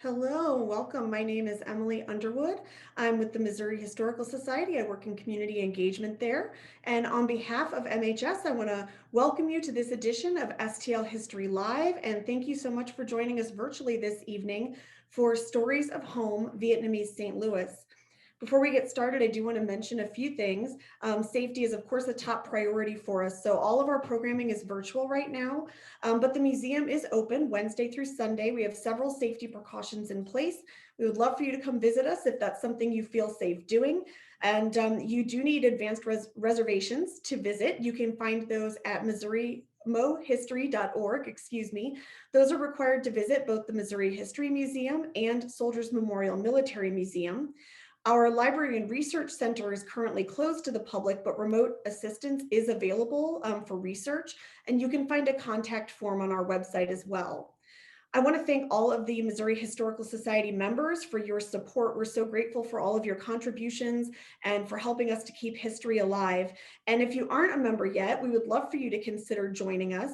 Hello, welcome. My name is Emily Underwood. I'm with the Missouri Historical Society. I work in community engagement there. And on behalf of MHS, I want to welcome you to this edition of STL History Live. And thank you so much for joining us virtually this evening for Stories of Home, Vietnamese St. Louis. Before we get started, I do want to mention a few things. Safety is, of course, a top priority for us. So all of our programming is virtual right now, but the museum is open Wednesday through Sunday. We have several safety precautions in place. We would love for you to come visit us if that's something you feel safe doing. And you do need advanced reservations to visit. You can find those at mohistory.org, excuse me. Those are required to visit both the Missouri History Museum and Soldiers Memorial Military Museum. Our Library and Research Center is currently closed to the public, but remote assistance is available for research, and you can find a contact form on our website as well. I want to thank all of the Missouri Historical Society members for your support. We're so grateful for all of your contributions and for helping us to keep history alive. And if you aren't a member yet, we would love for you to consider joining us.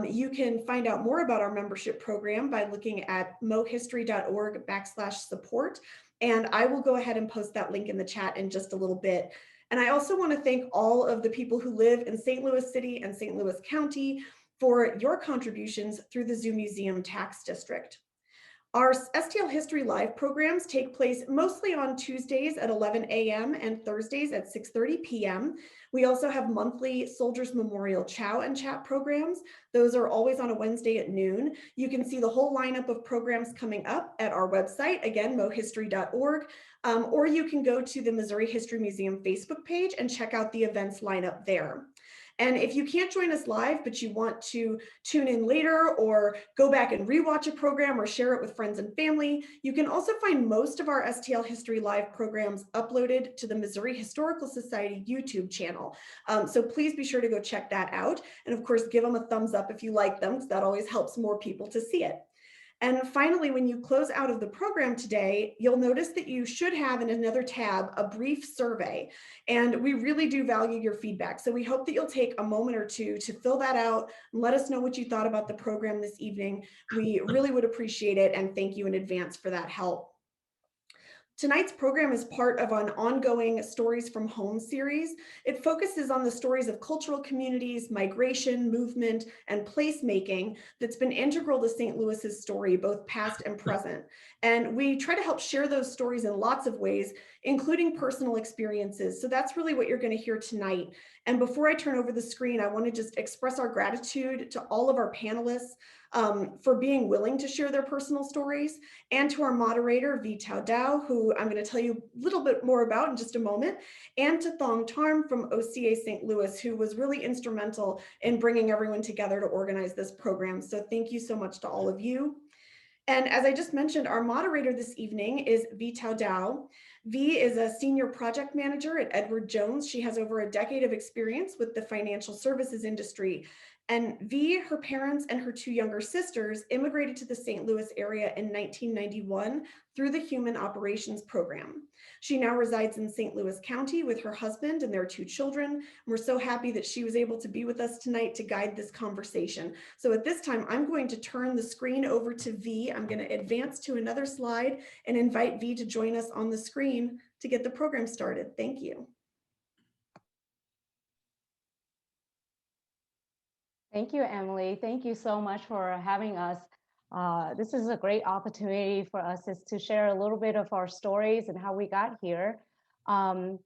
You can find out more about our membership program by looking at mohistory.org/support. And I will go ahead and post that link in the chat in just a little bit. And I also want to thank all of the people who live in St. Louis City and St. Louis County for your contributions through the Zoo Museum Tax District. Our STL History Live programs take place mostly on Tuesdays at 11 a.m. and Thursdays at 6:30 p.m. We also have monthly Soldiers Memorial Chow and Chat programs. Those are always on a Wednesday at noon. You can see the whole lineup of programs coming up at our website, again, mohistory.org, or you can go to the Missouri History Museum Facebook page and check out the events lineup there. And if you can't join us live, but you want to tune in later or go back and rewatch a program or share it with friends and family, you can also find most of our STL History Live programs uploaded to the Missouri Historical Society YouTube channel. So please be sure to go check that out. And of course, give them a thumbs up if you like them, because that always helps more people to see it. And finally, when you close out of the program today, you'll notice that you should have in another tab a brief survey. And we really do value your feedback. So we hope that you'll take a moment or two to fill that out and let us know what you thought about the program this evening. We really would appreciate it, and thank you in advance for that help. Tonight's program is part of an ongoing Stories from Home series. It focuses on the stories of cultural communities, migration, movement, and placemaking that's been integral to St. Louis's story, both past and present. And we try to help share those stories in lots of ways, including personal experiences. So that's really what you're going to hear tonight. And before I turn over the screen, I want to just express our gratitude to all of our panelists for being willing to share their personal stories, and to our moderator, Vi Tao Dao, who I'm going to tell you a little bit more about in just a moment, and to Thong Tarm from OCA St. Louis, who was really instrumental in bringing everyone together to organize this program. So thank you so much to all of you. And as I just mentioned, our moderator this evening is Vi Tao Dao. Vi is a senior project manager at Edward Jones. She has over a decade of experience with the financial services industry. And Vi, her parents, and her two younger sisters immigrated to the St. Louis area in 1991 through the Human Operations Program. She now resides in St. Louis County with her husband and their two children. And we're so happy that she was able to be with us tonight to guide this conversation. So at this time, I'm going to turn the screen over to Vi. I'm going to advance to another slide and invite Vi to join us on the screen to get the program started. Thank you. Thank you, Emily. Thank you so much for having us. This is a great opportunity for us to share a little bit of our stories and how we got here. I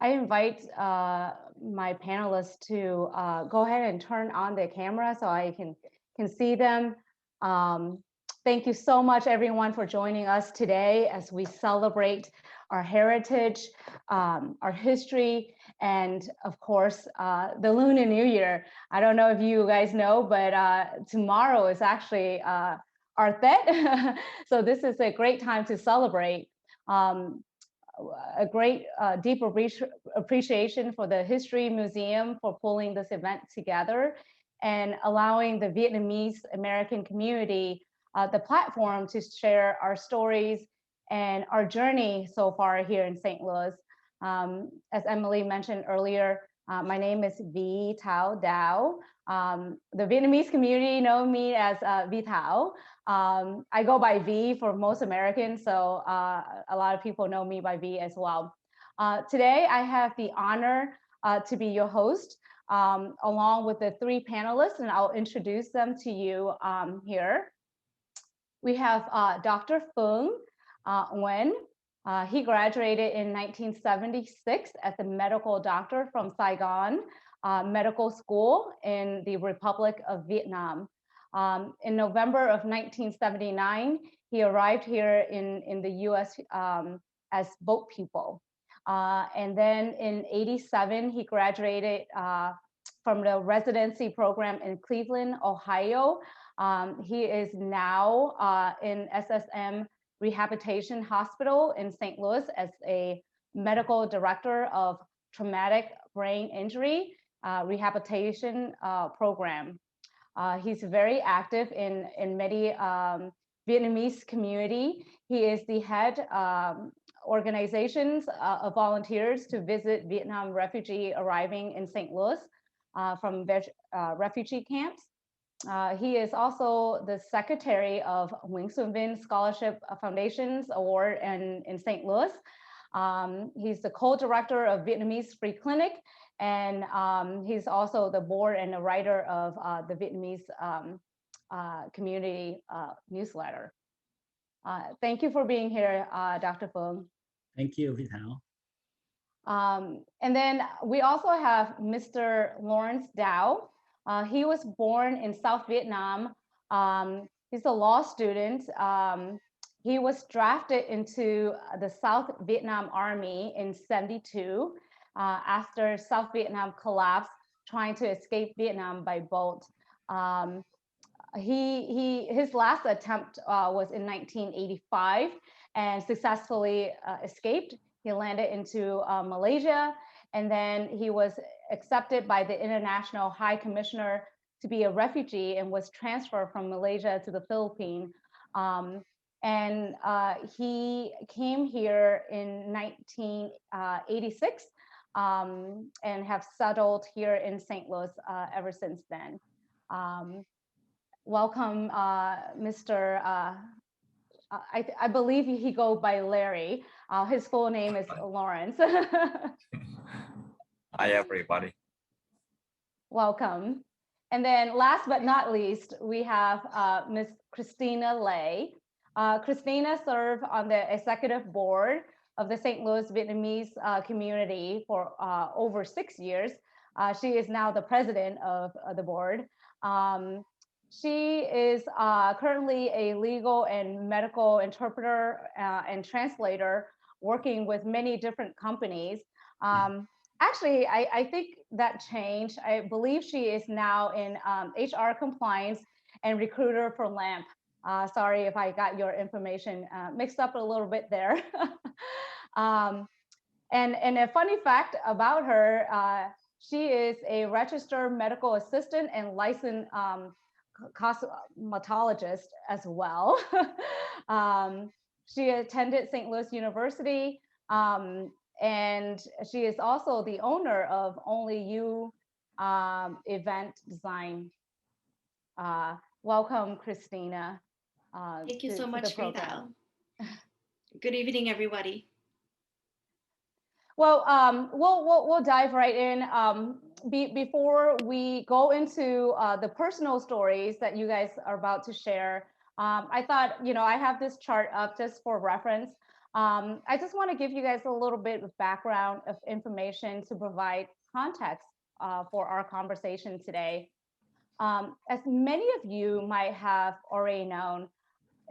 invite my panelists to go ahead and turn on their camera so I can see them. Thank you so much, everyone, for joining us today as we celebrate our heritage, our history, and of course, the Lunar New Year. I don't know if you guys know, but tomorrow is actually our Tết. So this is a great time to celebrate. A great deep appreciation for the History Museum for pulling this event together and allowing the Vietnamese American community the platform to share our stories and our journey so far here in St. Louis. As Emily mentioned earlier, My name is V Thao Dao. The Vietnamese community know me as V Thao. I go by V for most Americans, so a lot of people know me by V as well. Today, I have the honor to be your host, along with the three panelists, and I'll introduce them to you here. We have Dr. Phung Nguyen. He graduated in 1976 as a medical doctor from Saigon Medical School in the Republic of Vietnam. In November of 1979, he arrived here in the US as boat pupil. And then in 87, he graduated from the residency program in Cleveland, Ohio. He is now in SSM Rehabilitation Hospital in St. Louis as a medical director of traumatic brain injury rehabilitation program. He's very active in many Vietnamese community. He is the head organizations of volunteers to visit Vietnam refugee arriving in St. Louis from refugee camps. He is also the secretary of Nguyen Xuan Vinh Scholarship Foundation's Award in St. Louis. He's the co-director of Vietnamese Free Clinic, and he's also the board and the writer of the Vietnamese community newsletter. Thank you for being here, Dr. Phung. Thank you, Vital. And then we also have Mr. Lawrence Dow. He was born in South Vietnam. He's a law student. He was drafted into the South Vietnam Army in '72 after South Vietnam collapsed, trying to escape Vietnam by boat. His last attempt was in 1985 and successfully escaped. He landed into Malaysia, and then he was accepted by the International High Commissioner to be a refugee and was transferred from Malaysia to the Philippines. He came here in 1986 and have settled here in St. Louis ever since then. Welcome, Mr. I believe he goes by Larry. His full name is Lawrence. Hi, everybody. Welcome. And then last but not least, we have Ms. Christina Lay. Christina served on the executive board of the St. Louis Vietnamese community for over 6 years. She is now the president of the board. She is currently a legal and medical interpreter and translator working with many different companies. Actually, I think that changed. I believe she is now in HR compliance and recruiter for LAMP. Sorry if I got your information mixed up a little bit there. And a funny fact about her, she is a registered medical assistant and licensed cosmetologist as well. She attended St. Louis University, and she is also the owner of Only You event design. Welcome, Christina. Thank you so much, Vital. Good evening, everybody. Well, we'll dive right in. Before we go into the personal stories that you guys are about to share, I thought, I have this chart up just for reference. I just want to give you guys a little bit of background of information to provide context for our conversation today. As many of you might have already known,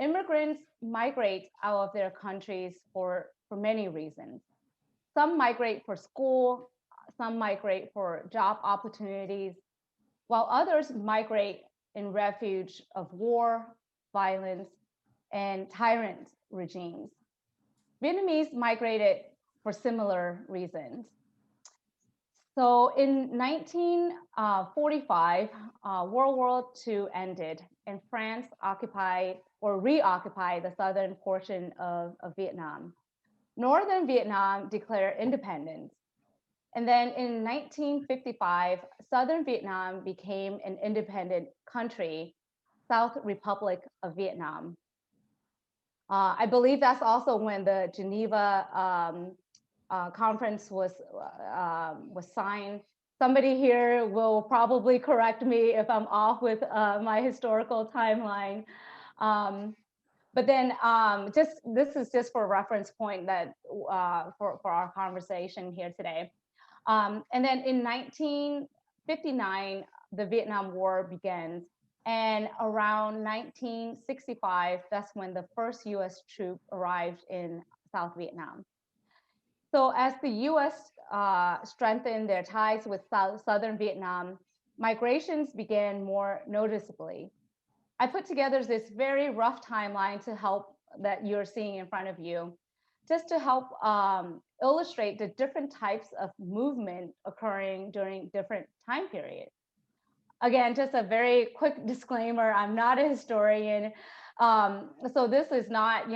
immigrants migrate out of their countries for many reasons. Some migrate for school, some migrate for job opportunities, while others migrate in refuge of war, violence, and tyrant regimes. Vietnamese migrated for similar reasons. So in 1945, World War II ended and France occupied or reoccupied the southern portion of Vietnam. Northern Vietnam declared independence. And then in 1955, Southern Vietnam became an independent country, South Republic of Vietnam. I believe that's also when the Geneva conference was signed. Somebody here will probably correct me if I'm off with my historical timeline. But then this is just for a reference point that for our conversation here today. And then in 1959, the Vietnam War begins. And around 1965, that's when the first US troop arrived in South Vietnam. So as the US strengthened their ties with Southern Vietnam, migrations began more noticeably. I put together this very rough timeline to help that you're seeing in front of you, just to help illustrate the different types of movement occurring during different time periods. Again, just a very quick disclaimer, I'm not a historian. So this is not,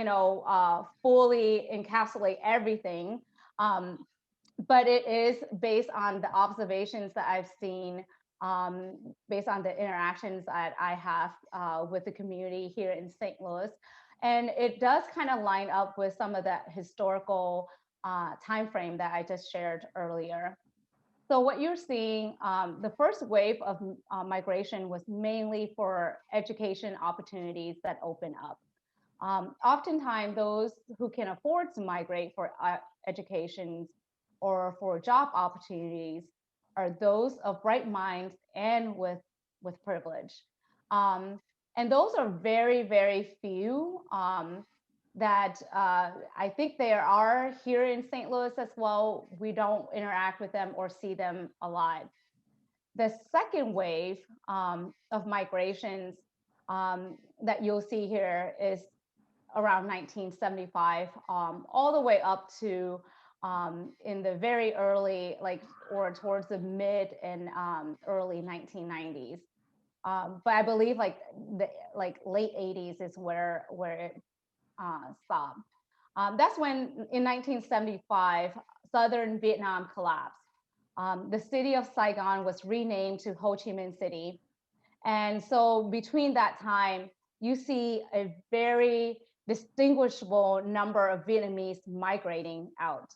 fully encapsulate everything, but it is based on the observations that I've seen, based on the interactions that I have with the community here in St. Louis. And it does kind of line up with some of that historical time frame that I just shared earlier. So what you're seeing, the first wave of migration was mainly for education opportunities that open up. Oftentimes, those who can afford to migrate for education or for job opportunities are those of bright minds and with privilege. And those are very, very few that I think there are here in St. Louis as well. We don't interact with them or see them a lot. The second wave of migrations that you'll see here is around 1975, all the way up to in the very early, or towards the mid and early 1990s. But I believe the late 80s is where it stopped. That's when in 1975, Southern Vietnam collapsed. The city of Saigon was renamed to Ho Chi Minh City. And so between that time, you see a very distinguishable number of Vietnamese migrating out.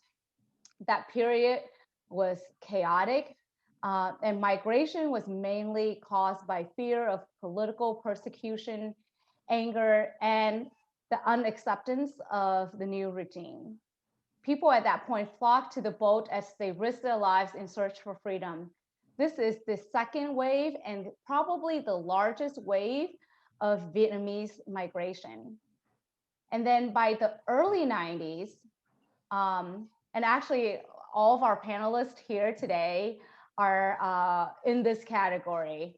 That period was chaotic, and migration was mainly caused by fear of political persecution, anger, and the unacceptance of the new regime. People at that point flocked to the boat as they risked their lives in search for freedom. This is the second wave and probably the largest wave of Vietnamese migration. And then by the early 90s, and actually all of our panelists here today are in this category.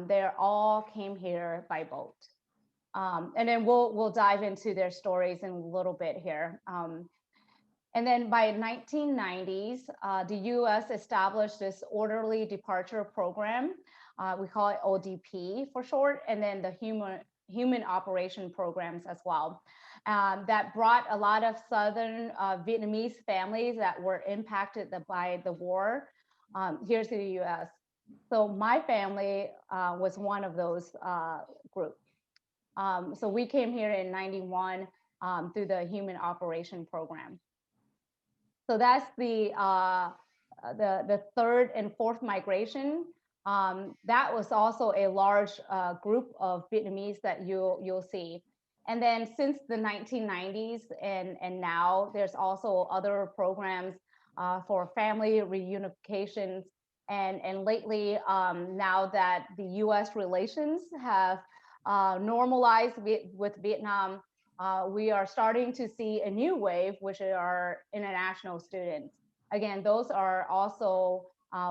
They all came here by boat. And then we'll dive into their stories in a little bit here. And then by 1990s, the US established this orderly departure program. We call it ODP for short, and then the human operation programs as well. That brought a lot of Southern Vietnamese families that were impacted by the war here to the US. So my family was one of those groups. So we came here in 91 through the human operation program. So that's the third and fourth migration. That was also a large group of Vietnamese that you'll see. And then since the 1990s and now, there's also other programs for family reunifications. And lately, now that the US relations have normalized with Vietnam, we are starting to see a new wave, which are international students. Again, those are also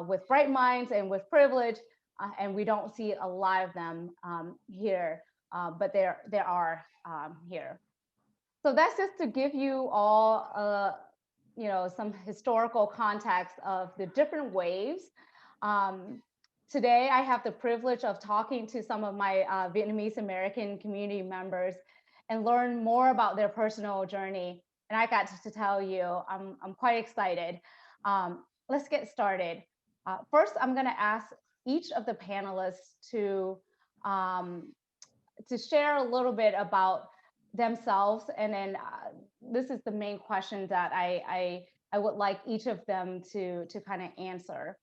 with bright minds and with privilege, and we don't see a lot of them here, but there are here. So that's just to give you all, some historical context of the different waves. Today, I have the privilege of talking to some of my Vietnamese American community members and learn more about their personal journey. And I got to tell you, I'm quite excited. let's get started. First, I'm going to ask each of the panelists to share a little bit about themselves, and then this is the main question that I would like each of them to kind of answer.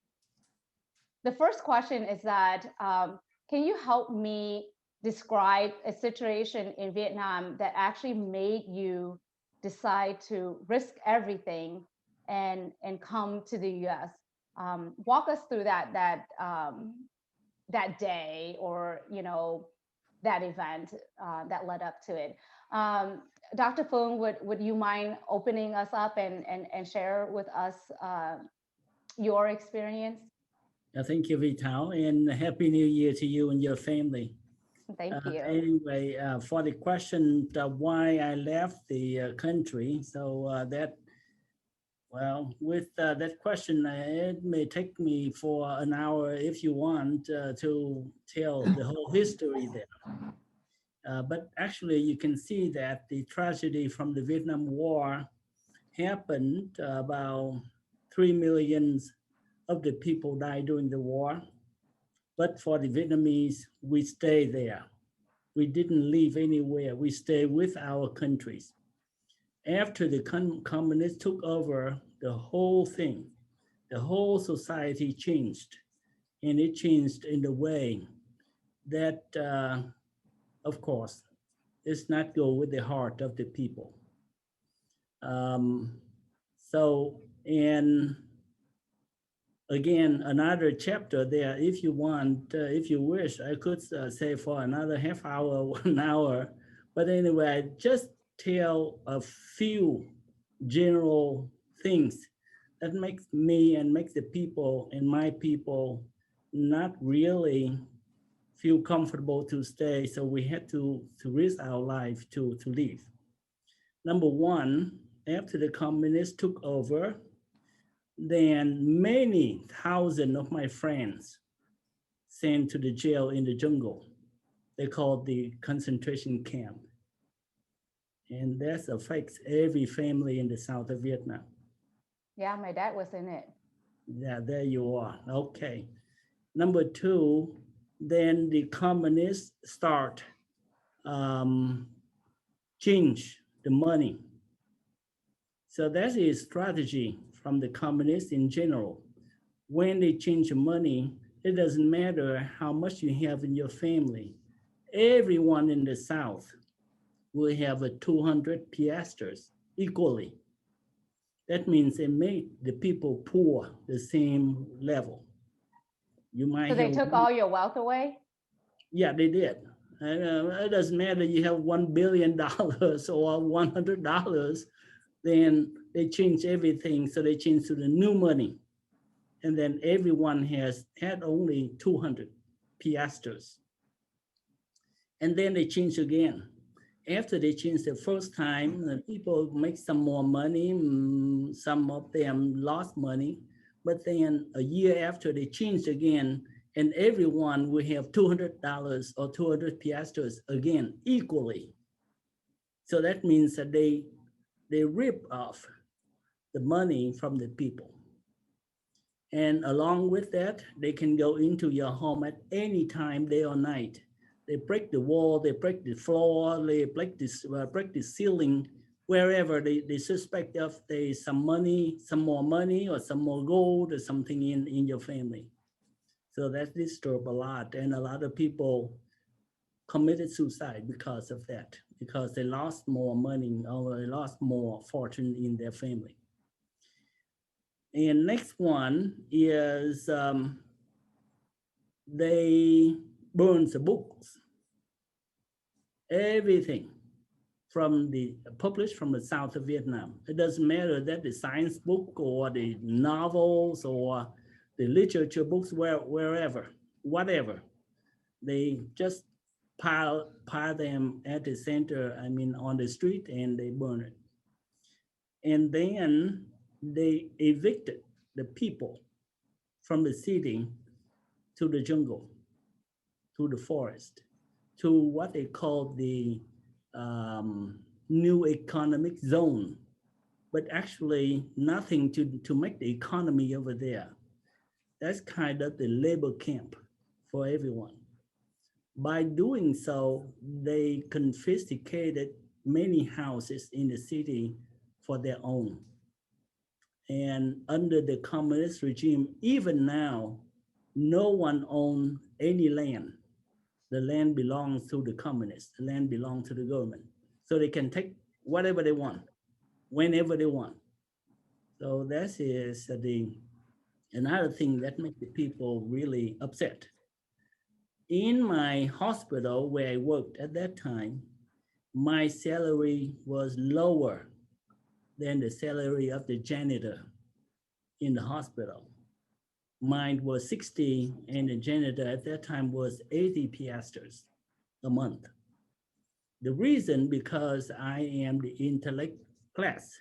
The first question is that can you help me describe a situation in Vietnam that actually made you decide to risk everything and come to the U.S.? Walk us through that day, or that event that led up to it. Dr. Phuong, would you mind opening us up and share with us your experience? Thank you, Vital, and Happy New Year to you and your family. Thank you. Anyway, for the question why I left the country, so with that question, it may take me for an hour if you want to tell the whole history there. But actually, you can see that the tragedy from the Vietnam War happened. About 3 million of the people died during the war. But for the Vietnamese, we stayed there. We didn't leave anywhere. We stayed with our countries. After the communists took over the whole thing, the whole society changed. And it changed in the way that, of course, does not go with the heart of the people. And again, another chapter there, if you want, if you wish, I could say for another half hour, 1 hour. But anyway, I just tell a few general things that makes me and makes the people and my people not really feel comfortable to stay. So we had to risk our life to leave. Number one, after the communists took over, then many thousands of my friends sent to the jail in the jungle. They called the concentration camp. And that affects every family in the south of Vietnam. Yeah, my dad was in it. Yeah, there you are. Okay. Number two, then the communists start change the money. So that is strategy from the communists in general. When they change the money, it doesn't matter how much you have in your family. Everyone in the South will have a 200 piastres equally. That means they made the people poor the same level. You might. So they took all your wealth away? Yeah, they did. It doesn't matter you have $1 billion or $100, then they change everything. So they change to the new money. And then everyone had only 200 piastres. And then they change again. After they changed the first time, people make some more money. Some of them lost money. But then a year after they changed again, and everyone will have $200 or 200 piastres again, equally. So that means that they rip off the money from the people. And along with that, they can go into your home at any time, day or night. They break the wall, they break the floor, they break the ceiling, wherever they suspect of there's some money, some more money, or some more gold, or something in your family. So that disturbs a lot, and a lot of people committed suicide because of that, because they lost more money or they lost more fortune in their family. And next one is they burn the books. Everything from the published from the south of Vietnam. It doesn't matter that the science book or the novels or the literature books, wherever, whatever. They just pile them at the center, on the street, and they burn it. And then they evicted the people from the city to the jungle, to the forest, to what they call the new economic zone. but actually nothing to make the economy over there. That's kind of the labor camp for everyone. By doing so, they confiscated many houses in the city for their own. And under the communist regime, even now, no one owns any land. The land belongs to the communists. The land belongs to the government. So they can take whatever they want, whenever they want. So that is another thing that makes the people really upset. In my hospital where I worked at that time, my salary was lower than the salary of the janitor in the hospital. Mine was 60 and the janitor at that time was 80 piastres a month. The reason because I am the intellect class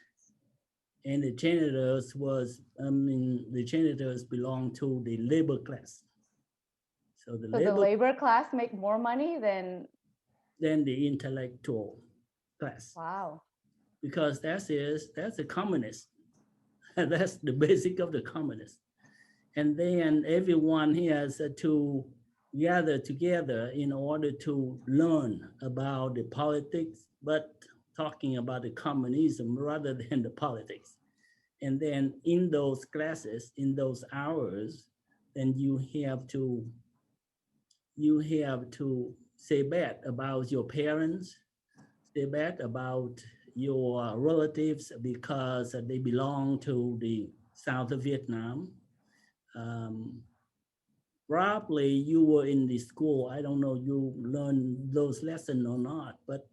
and the janitors the janitors belong to the labor class. So the labor class make more money than the intellectual class. Wow. Because that's a communist. That's the basic of the communist. And then everyone has to gather together in order to learn about the politics, but talking about the communism rather than the politics. And then in those classes, in those hours, then you have to say bad about your parents, say bad about your relatives because they belong to the south of Vietnam. Probably you were in the school, I don't know, you learned those lessons or not, but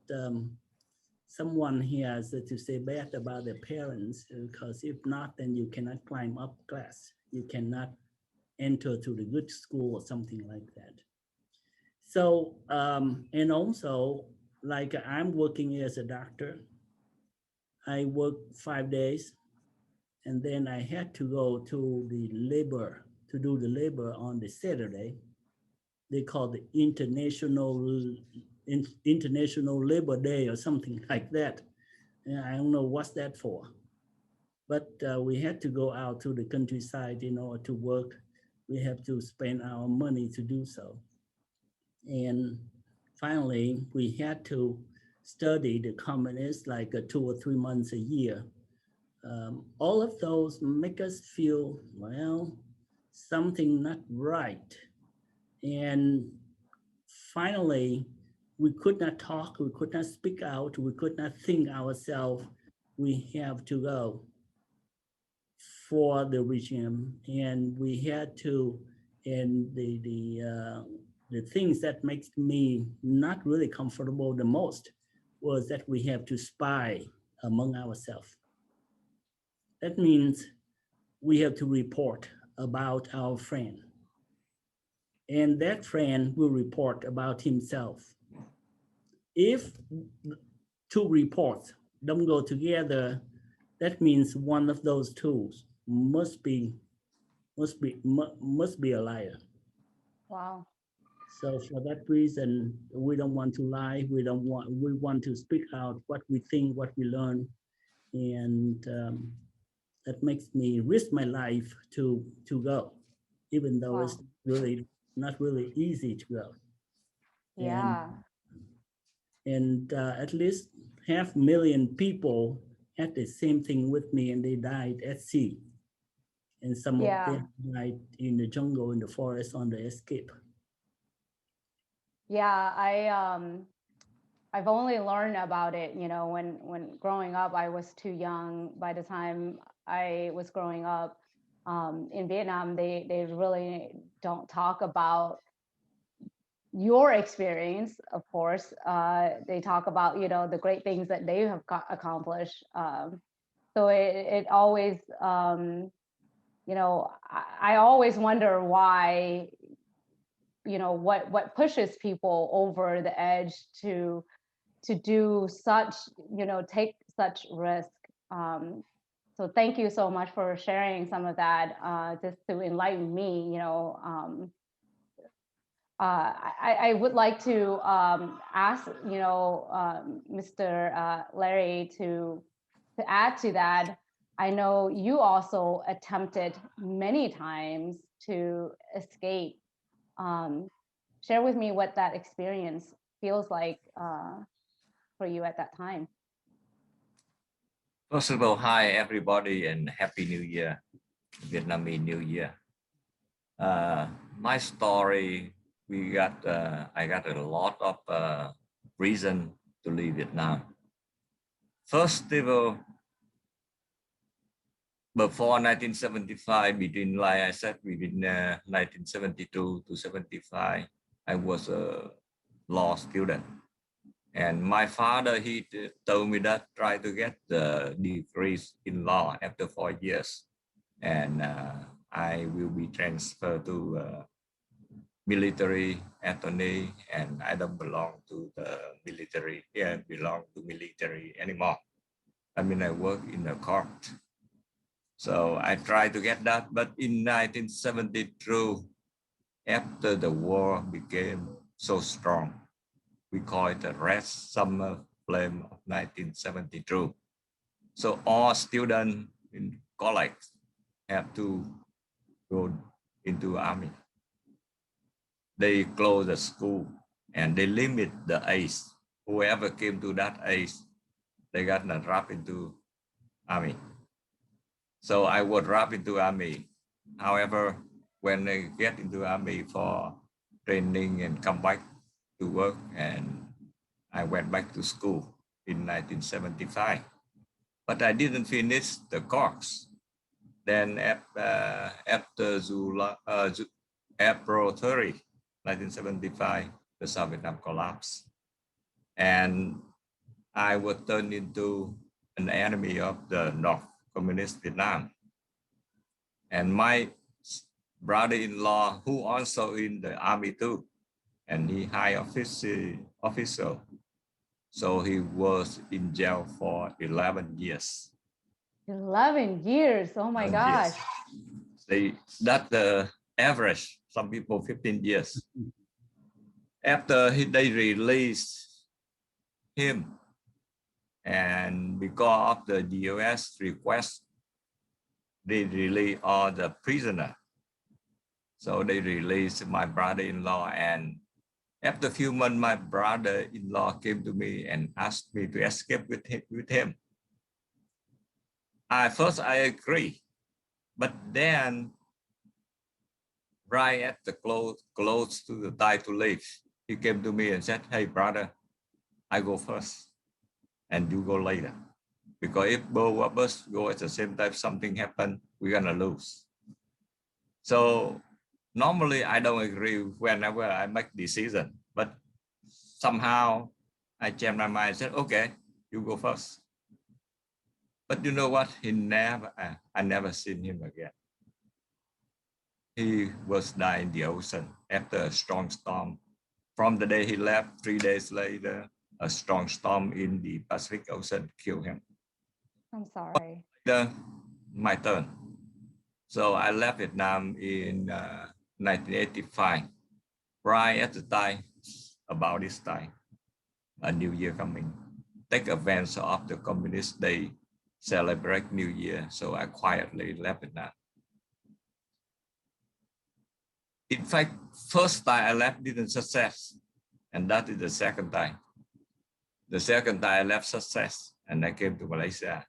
someone has to say bad about their parents because if not, then you cannot climb up class. You cannot enter to the good school or something like that. So, and also, like I'm working as a doctor, I work 5 days, and then I had to go to the labor, to do the labor on the Saturday. They call the International Labor Day or something like that. And I don't know what's that for. But we had to go out to the countryside in order to work. We have to spend our money to do so. And finally, we had to study the communists like 2 or 3 months a year. All of those make us feel, well, something not right. And finally, we could not talk, we could not speak out, we could not think ourselves. We have to go for the regime, and we had to, and the things that makes me not really comfortable the most was that we have to spy among ourselves. That means we have to report about our friend, and that friend will report about himself. If 2 reports don't go together, that means one of those tools must be a liar. Wow. So for that reason, we don't want to lie. We want to speak out what we think, what we learn, and that makes me risk my life to go, even though it's really not really easy to go. Yeah. And at least 500,000 people had the same thing with me, and they died at sea. And some of them died in the jungle, in the forest, on the escape. Yeah, I've only learned about it, you know, when growing up, I was too young. By the time I was growing up in Vietnam, they really don't talk about your experience, of course. They talk about, you know, the great things that they have accomplished. So it always, you know, I always wonder why, you know, what pushes people over the edge to do such, you know, take such risk. So thank you so much for sharing some of that, just to enlighten me, you know. I would like to ask, you know, Mr. Larry to to add to that, I know you also attempted many times to escape. Share with me what that experience feels like for you at that time. First of all, hi everybody and Happy New Year, Vietnamese New Year. My story, I got a lot of reason to leave Vietnam. First of all, before 1975, like I said, between 1972 to 75, I was a law student. And my father, he told me that try to get the degrees in law after 4 years. And I will be transferred to military attorney, and I don't belong to the military, belong to military anymore. I mean, I work in the court. So I tried to get that, but in 1972, after the war became so strong, we call it the Red Summer Flame of 1972. So all students in college have to go into army. They close the school and they limit the age. Whoever came to that age, they got wrapped into army. So I was wrapped into army. However, when I get into army for training and come back to work, and I went back to school in 1975, but I didn't finish the course. Then after April 30, 1975, the South Vietnam collapsed, and I was turned into an enemy of the North Communist Vietnam. And my brother-in-law, who also in the army too, and he high official. So he was in jail for 11 years. 11 years, oh my gosh. That's the average, some people 15 years. After they released him, and because of the US request, they released all the prisoners. So they released my brother-in-law, and after a few months, my brother-in-law came to me and asked me to escape with him. First I agree, but then right at the close to the time to leave, he came to me and said, "Hey brother, I go first and you go later. Because if both of us go at the same time, something happen, we're gonna lose." So normally I don't agree whenever I make decision, but somehow I changed my mind and said, okay, you go first. But you know what? I never seen him again. He was died in the ocean after a strong storm. From the day he left, 3 days later, a strong storm in the Pacific Ocean killed him. I'm sorry. My turn. So I left Vietnam in 1985, right at the time, about this time, a new year coming. Take advantage of the Communist Day, celebrate New Year. So I quietly left Vietnam. In fact, first time I left didn't success, and that is the second time. The second time I left success, and I came to Malaysia.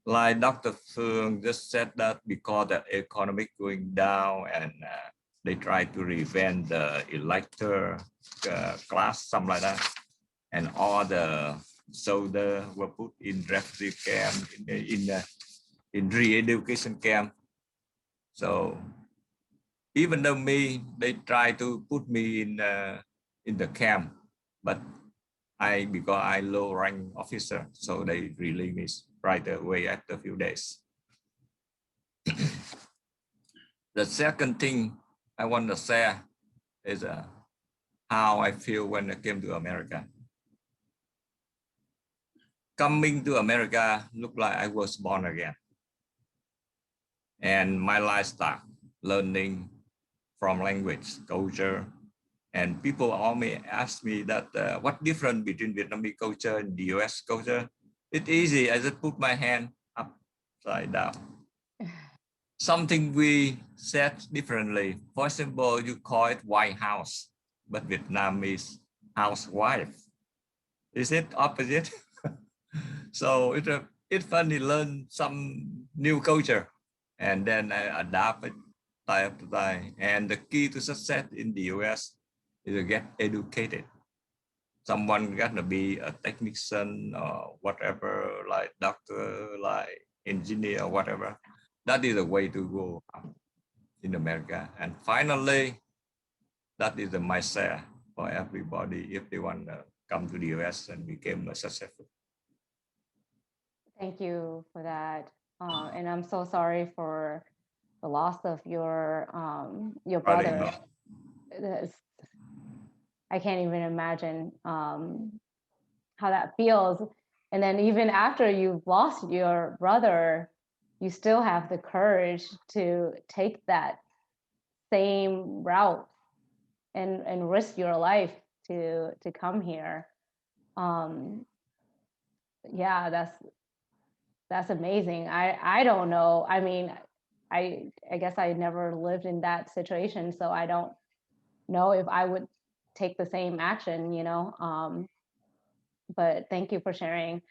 Like Dr. Phương just said that because the economy going down, and they try to revenge the elector class, something like that, and all the soldiers were put in refugee camp, in re-education camp. So even though they try to put me in the camp, but because I low rank officer, so they release me right away after a few days. The second thing I want to say is how I feel when I came to America. Coming to America looked like I was born again. And my lifestyle, learning from language, culture, and people always ask me that what difference between Vietnamese culture and the US culture? It's easy. I just put my hand upside down. Something we said differently. For example, you call it White House, but Vietnamese housewife. Is it opposite? So it's funny learn some new culture, and then I adapt it time to time. And the key to success in the US is to get educated. Someone gonna be a technician or whatever, like doctor, like engineer, or whatever. That is the way to go in America. And finally, that is the mindset for everybody if they want to come to the US and become successful. Thank you for that. And I'm so sorry for the loss of your brother. I can't even imagine how that feels. And then even after you've lost your brother, you still have the courage to take that same route and risk your life to come here. Yeah, that's amazing. I don't know. I mean, I guess I never lived in that situation, so I don't know if I would take the same action, you know. But thank you for sharing.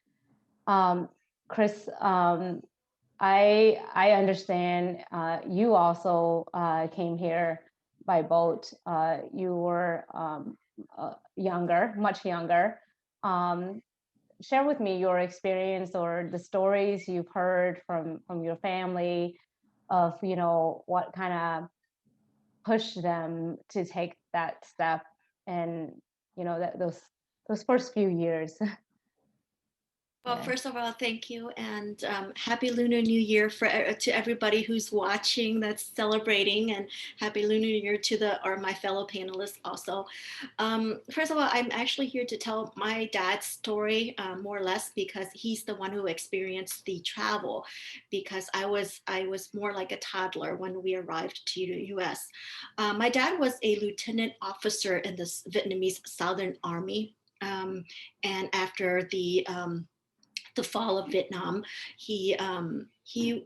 Chris, I understand you also came here by boat. You were younger, much younger. Share with me your experience or the stories you've heard from your family of, you know, what kind of pushed them to take that step, and you know that those first few years. Well, first of all, thank you, and happy Lunar New Year to everybody who's watching, that's celebrating, and happy Lunar New Year to my fellow panelists also. First of all, I'm actually here to tell my dad's story, more or less, because he's the one who experienced the travel. Because I was more like a toddler when we arrived to the U.S. My dad was a lieutenant officer in the Vietnamese Southern Army, and after the fall of Vietnam, he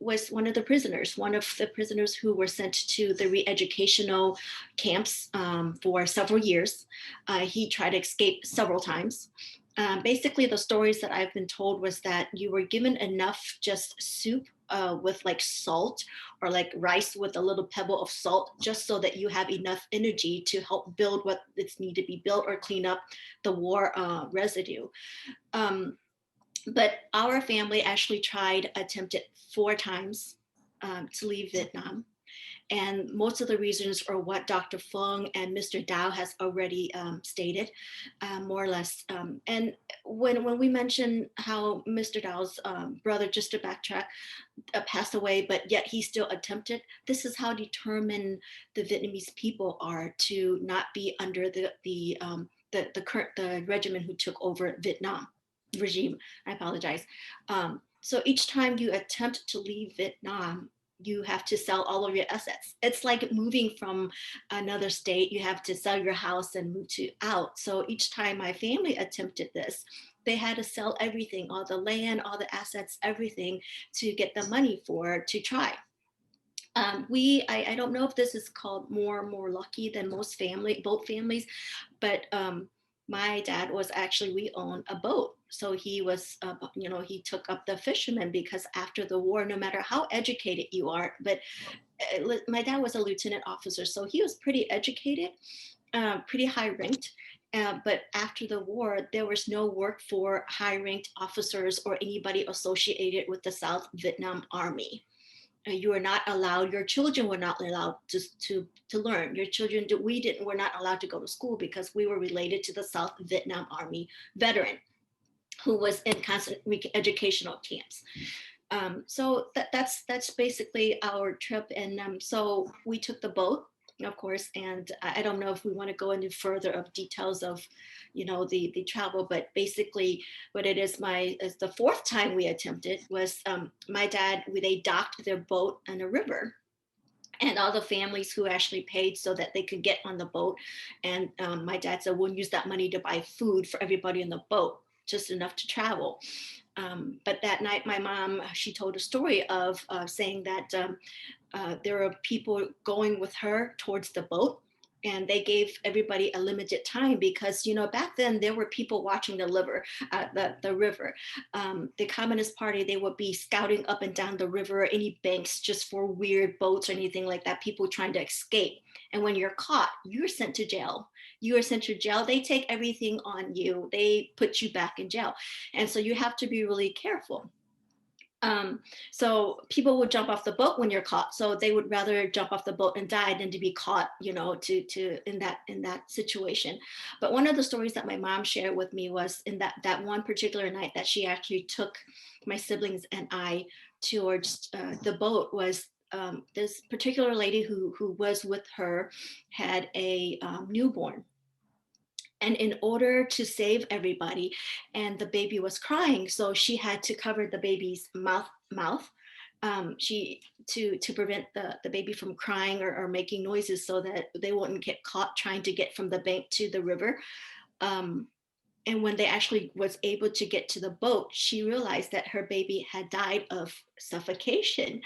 was one of the prisoners who were sent to the re-educational camps for several years. He tried to escape several times. Basically, the stories that I've been told was that you were given enough just soup with like salt, or like rice with a little pebble of salt, just so that you have enough energy to help build what it's needed to be built or clean up the war residue. But our family actually attempted 4 times to leave Vietnam. And most of the reasons are what Dr. Fung and Mr. Dow has already stated, more or less. And when we mention how Mr. Dow's brother, just to backtrack, passed away, but yet he still attempted, this is how determined the Vietnamese people are to not be under the regiment who took over Vietnam regime. I apologize. So each time you attempt to leave Vietnam, you have to sell all of your assets. It's like moving from another state. You have to sell your house and move out. So each time my family attempted this, they had to sell everything, all the land, all the assets, everything, to get the money to try. I don't know if this is called more lucky than both families, but my dad was actually, we own a boat. So he was, he took up the fisherman, because after the war, no matter how educated you are, but my dad was a lieutenant officer, so he was pretty educated, pretty high ranked. But after the war, there was no work for high ranked officers or anybody associated with the South Vietnam Army. You are not allowed, your children were not allowed to learn. Your children, were not allowed to go to school, because we were related to the South Vietnam Army veteran who was in constant educational camps. So that's basically our trip. And so we took the boat, of course, and I don't know if we want to go into further of details of, the travel, but basically what it is, the 4th time we attempted was my dad, they docked their boat on a river, and all the families who actually paid so that they could get on the boat. And my dad said, we'll use that money to buy food for everybody in the boat, just enough to travel. But that night, my mom, she told a story of saying that there are people going with her towards the boat, and they gave everybody a limited time because, you know, back then there were people watching the river. The Communist Party, they would be scouting up and down the river, any banks just for weird boats or anything like that, people trying to escape. And when you're caught, you're sent to jail. You are sent to jail. They take everything on you. They put you back in jail. And so you have to be really careful. So people would jump off the boat when you're caught. So they would rather jump off the boat and die than to be caught, you know, in that situation. But one of the stories that my mom shared with me was in that one particular night that she actually took my siblings and I towards the boat was this particular lady who was with her had a newborn. And in order to save everybody, and the baby was crying, so she had to cover the baby's mouth. To prevent the baby from crying or making noises, so that they wouldn't get caught trying to get from the bank to the river. And when they actually was able to get to the boat, she realized that her baby had died of suffocation.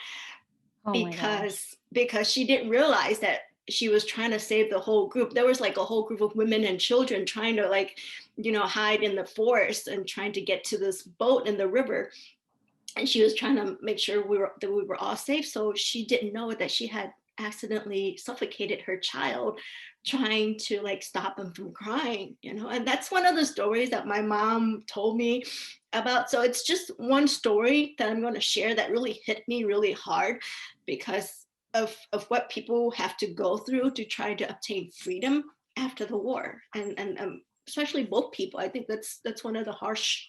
Oh my gosh. because she didn't realize that she was trying to save the whole group. There was like a whole group of women and children trying to, like, you know, hide in the forest and trying to get to this boat in the river. And she was trying to make sure that we were all safe. So she didn't know that she had accidentally suffocated her child trying to like stop him from crying, you know. And that's one of the stories that my mom told me about. So it's just one story that I'm going to share that really hit me really hard because of what people have to go through to try to obtain freedom after the war. And especially both people, I think that's one of the harsh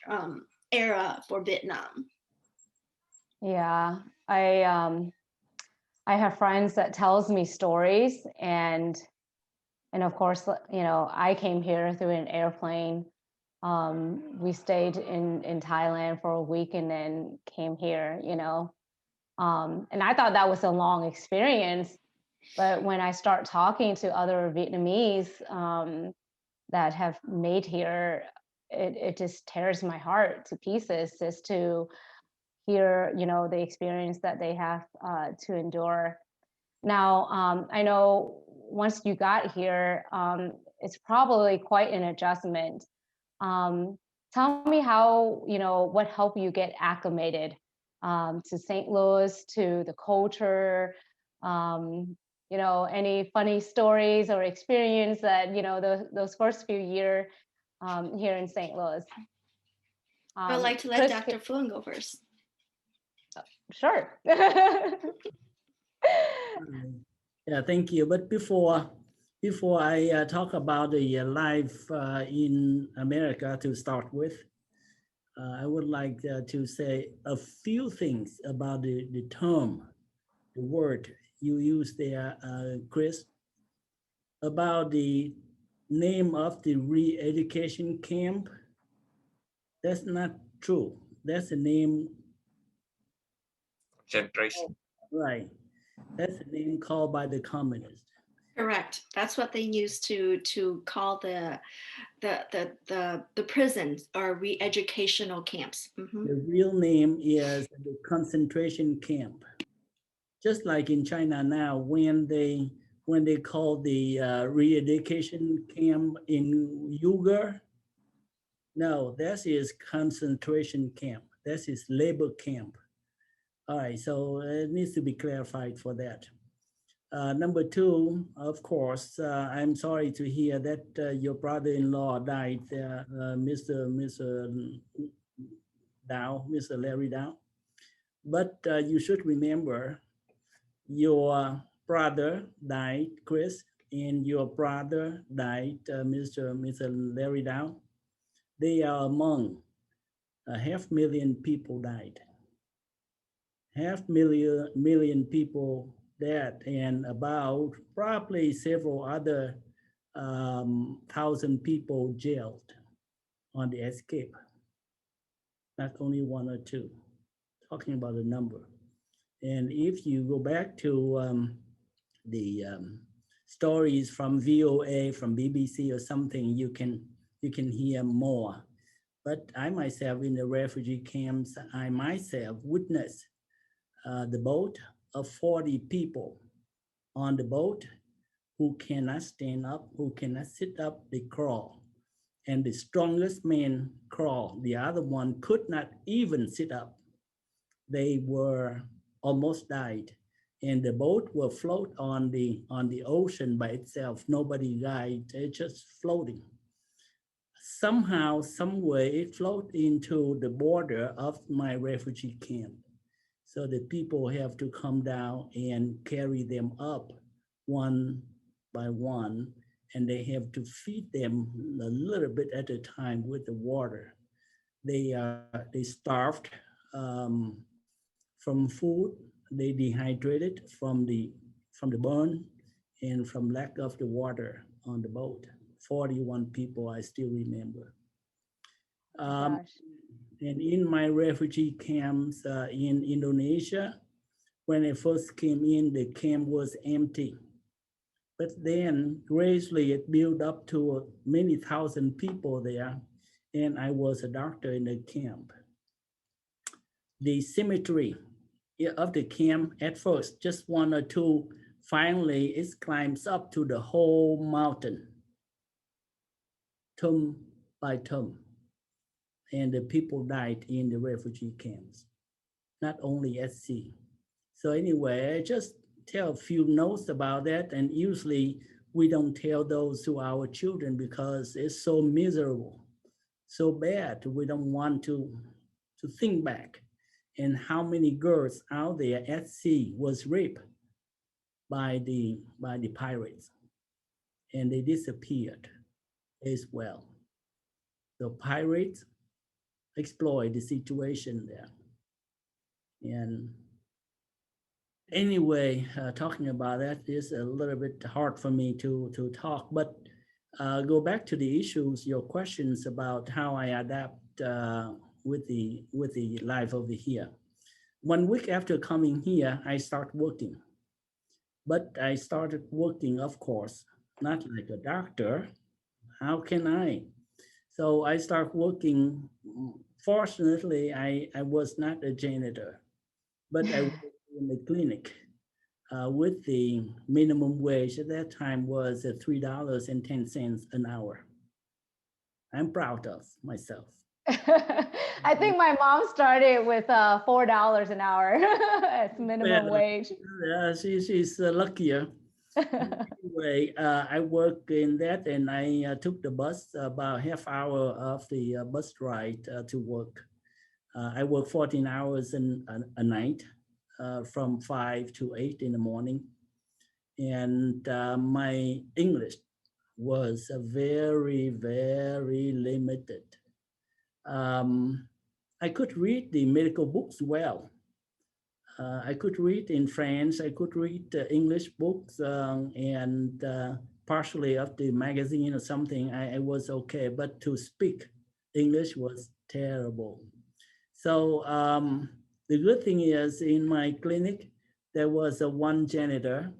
era for Vietnam. Yeah, I have friends that tells me stories, and of course, you know, I came here through an airplane. We stayed in Thailand for a week and then came here, you know. And I thought that was a long experience, but when I start talking to other Vietnamese that have made here, it just tears my heart to pieces just to hear, you know, the experience that they have to endure. Now, I know once you got here, it's probably quite an adjustment. Tell me how, you know, what helped you get acclimated to St. Louis, to the culture, you know, any funny stories or experience that, you know, those first few years here in St. Louis. I'd like to let Chris, Dr. Phuong go first. Sure. Yeah, thank you. But before I talk about the life in America to start with, I would like to say a few things about the term, the word you use there, Chris, about the name of the re-education camp. That's not true. That's the name. Concentration. Right. That's the name called by the communists. Correct. That's what they used to call the prisons or re-educational camps. Mm-hmm. The real name is the concentration camp. Just like in China now, when they call the re-education camp in Uyghur, no, that is concentration camp. That is labor camp. All right, so it needs to be clarified for that. Number two, of course, I'm sorry to hear that your brother-in-law died, Mr. Dow, Mr. Larry Dow. But you should remember your brother died, Chris, and your brother died, Mr. Larry Dow. They are among 500,000 people died. 500,000 people dead, and about probably several other thousand people jailed on the escape. Not only one or two, talking about the number. And if you go back to the stories from VOA, from BBC or something, you can hear more. But I myself in the refugee camps, I myself witnessed the boat of 40 people on the boat who cannot stand up, who cannot sit up, they crawl. And the strongest man crawl. The other one could not even sit up. They were almost died. And the boat will float on the ocean by itself. Nobody died, it's just floating. Somehow, some way, it floated into the border of my refugee camp. So the people have to come down and carry them up one by one, and they have to feed them a little bit at a time with the water. They starved from food. They dehydrated from the burn and from lack of the water on the boat. 41 people, I still remember. Gosh. And in my refugee camps in Indonesia, when I first came in, the camp was empty. But then gradually it built up to many thousand people there. And I was a doctor in the camp. The cemetery of the camp at first, just one or two, finally it climbs up to the whole mountain, tomb by tomb. And the people died in the refugee camps, not only at sea. So anyway, I just tell a few notes about that, and usually we don't tell those to our children because it's so miserable, so bad. We don't want to think back and how many girls out there at sea was raped by the pirates, and they disappeared as well. So pirates exploit the situation there. And anyway, talking about that is a little bit hard for me to talk, but go back to the issues, your questions about how I adapt with the life over here. 1 week after coming here, I start working. But I started working, of course, not like a doctor. How can I? So I start working. Fortunately, I was not a janitor, but I worked in the clinic with the minimum wage at that time was $3.10 an hour. I'm proud of myself. I think my mom started with $4 an hour as minimum wage. Yeah, she's luckier. Anyway, I work in that, and I took the bus about half hour of the bus ride to work. I work 14 hours a night from 5 to 8 in the morning. And my English was very, very limited. I could read the medical books well. I could read in French, I could read English books and partially of the magazine or something, I was okay, but to speak English was terrible. So the good thing is in my clinic, there was a one janitor.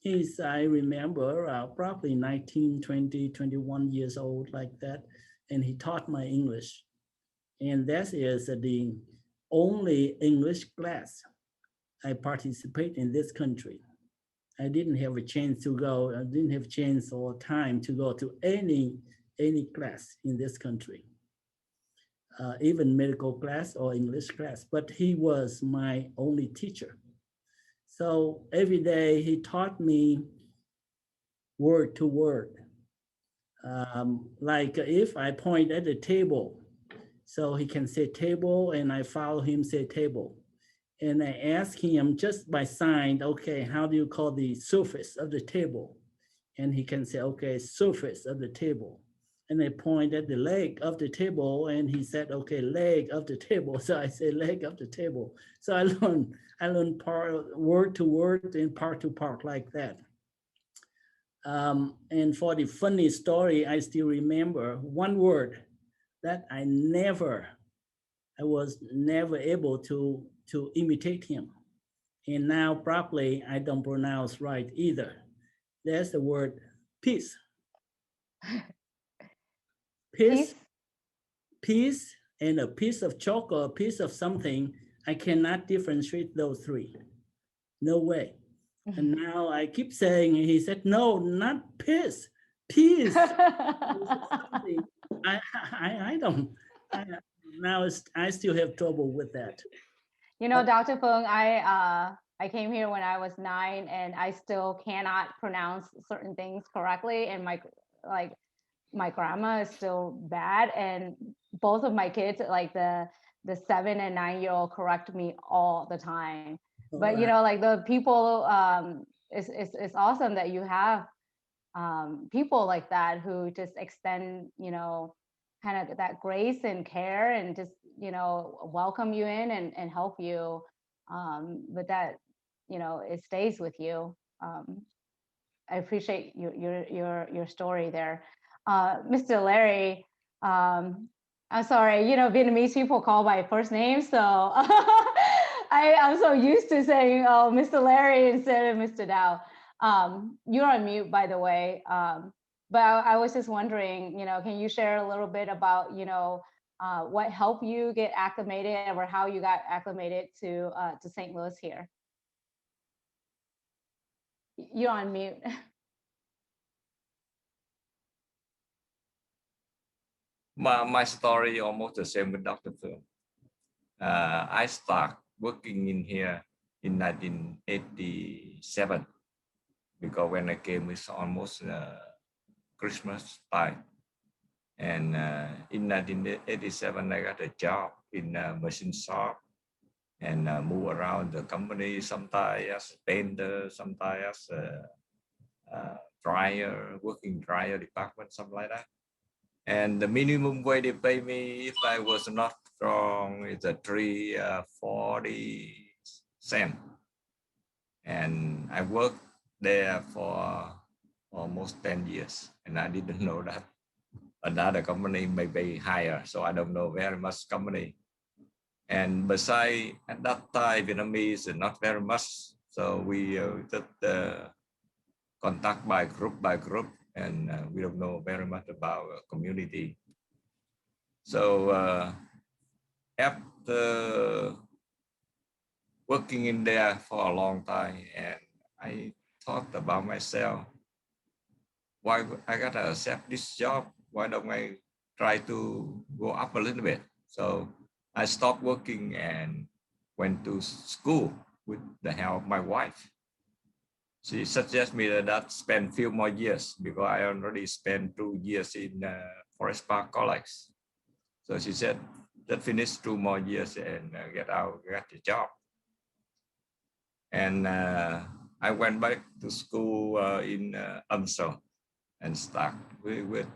He's, I remember, probably 19, 20, 21 years old like that. And he taught my English. And that is the only English class I participate in this country. I didn't have a chance to go, I didn't have chance or time to go to any class in this country, even medical class or English class, but he was my only teacher. So every day he taught me word to word. Like if I point at the table, so he can say table and I follow him say table. And I ask him just by sign, okay, how do you call the surface of the table? And he can say, okay, surface of the table. And I point at the leg of the table and he said, okay, leg of the table. So I say leg of the table. So I learned part word to word and part to part like that. And for the funny story, I still remember one word that I was never able to imitate him. And now probably I don't pronounce right either. There's the word peace. Peace. piece and a piece of chalk or a piece of something, I cannot differentiate those three. No way. And now I keep saying, and he said, no, not piece, piece. Something. I don't. Now I still have trouble with that. You know, Dr. Fung, I came here when I was 9, and I still cannot pronounce certain things correctly. And my grammar is still bad. And both of my kids, like the 7 and 9-year-old, correct me all the time. But you know, like the people, it's awesome that you have people like that who just extend, you know, kind of that grace and care, and just, you know, welcome you in and help you. But that, you know, it stays with you. I appreciate your story there. Mr. Larry, I'm sorry, you know, Vietnamese people call by first name, so I'm so used to saying, oh, Mr. Larry instead of Mr. Dow. You're on mute, by the way. But I was just wondering, you know, can you share a little bit about, you know, what helped you get acclimated, or how you got acclimated to St. Louis here? You're on mute. My story almost the same with Dr. Phil. I start working in here in 1987, because when I came, it's almost Christmas time. And in 1987, I got a job in a machine shop, and move around the company, sometimes as a painter, sometimes as a dryer, working dryer department, something like that. And the minimum wage they pay me, if I was not wrong, is a $3.40. And I worked there for almost 10 years, and I didn't know that another company may be higher. So I don't know very much company. And besides, at that time, Vietnamese not very much. So we just contact by group, and we don't know very much about community. So after working in there for a long time, and I thought about myself, why I gotta accept this job? Why don't I try to go up a little bit? So I stopped working and went to school with the help of my wife. She suggested me that spend a few more years, because I already spent 2 years in Forest Park College. So she said, just finish 2 more years and get the job. And I went back to school in UMSL and start with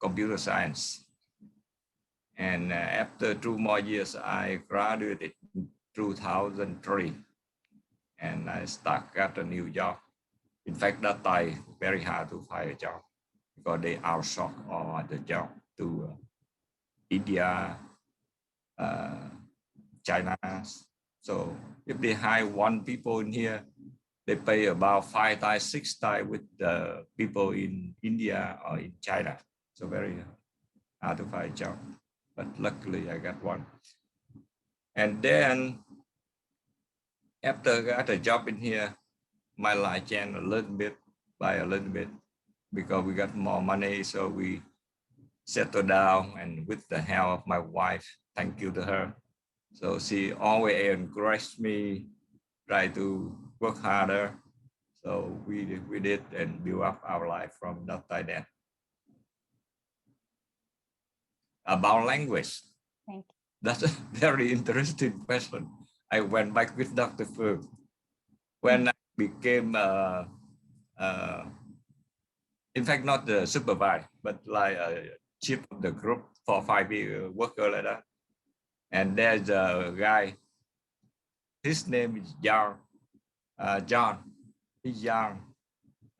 computer science. And after 2 more years, I graduated in 2003, and I got a new job. In fact, that time very hard to find a job, because they outsource all the job to India, China. So if they hire one people in here, they pay about 5 times, 6 times with the people in India or in China. So very hard to find a job. But luckily I got one. And then after I got a job in here, my life changed a little bit by a little bit, because we got more money. So we settled down, and with the help of my wife, thank you to her. So she always encouraged me, try to work harder. So we did and build up our life from that time then. About language. Thank you. That's a very interesting question. I went back with Dr. Phung. When I became, in fact, not the supervisor, but like a chief of the group for 5 years, worker like that. And there's a guy, his name is John. He's young.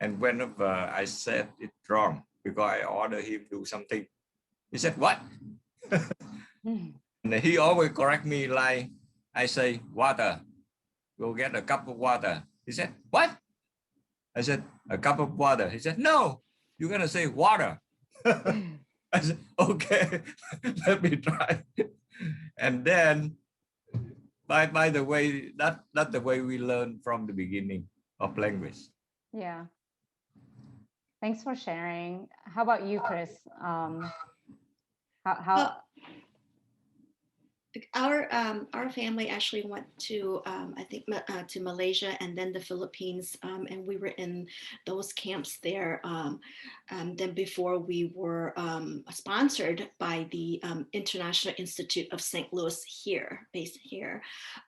And whenever I said it wrong, because I ordered him to do something, he said, what? And he always correct me, like I say, water, go get a cup of water. He said, what? I said, a cup of water. He said, no, you're gonna say water. I said, okay, let me try. And then, by the way, that's the way we learn from the beginning of language. Yeah. Thanks for sharing. How about you, Chris? How Well, our family actually went to I think to Malaysia and then the Philippines, and we were in those camps there. Then before we were sponsored by the International Institute of St. Louis here, based here.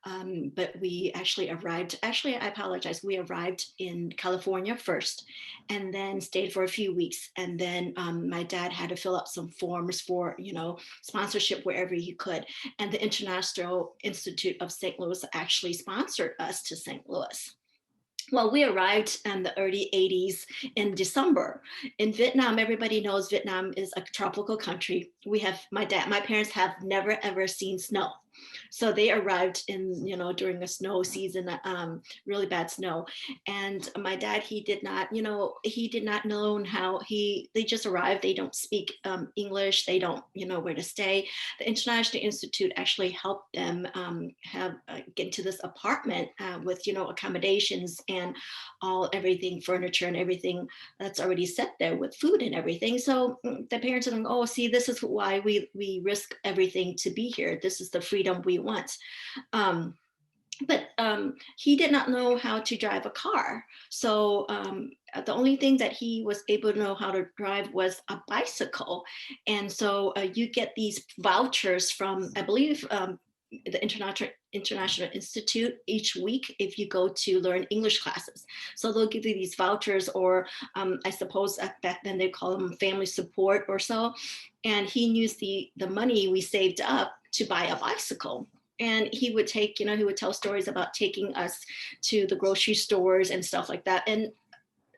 But we actually arrived. Actually, I apologize. We arrived in California first, and then stayed for a few weeks. And then my dad had to fill out some forms for sponsorship wherever he could. And the International Institute of St. Louis actually sponsored us to St. Louis. Well, we arrived in the early 80s in December. In Vietnam, everybody knows Vietnam is a tropical country. My parents have never ever seen snow. So they arrived during a snow season, really bad snow. And my dad, he did not know how they just arrived. They don't speak English. They don't know where to stay. The International Institute actually helped them get into this apartment with accommodations and everything, furniture and everything that's already set there with food and everything. So the parents are like, oh, see, this is why we risk everything to be here. This is the freedom we want. But he did not know how to drive a car. So the only thing that he was able to know how to drive was a bicycle. And so you get these vouchers from, I believe, the International Institute each week if you go to learn English classes. So they'll give you these vouchers, or I suppose back then they call them family support or so. And he used the money we saved up to buy a bicycle. And he would tell stories about taking us to the grocery stores and stuff like that. And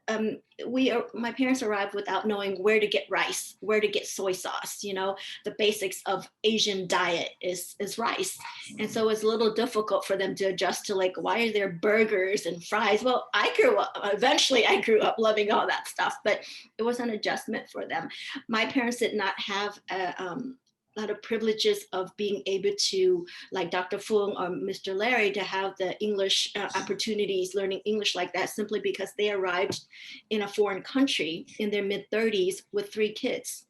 my parents arrived without knowing where to get rice, where to get soy sauce. The basics of Asian diet is rice. And so it's a little difficult for them to adjust to, like, why are there burgers and fries? Well, eventually I grew up loving all that stuff, but it was an adjustment for them. My parents did not have a lot of privileges of being able to, like Dr. Fung or Mr. Larry, to have the English opportunities, learning English like that, simply because they arrived in a foreign country in their mid-30s with 3 kids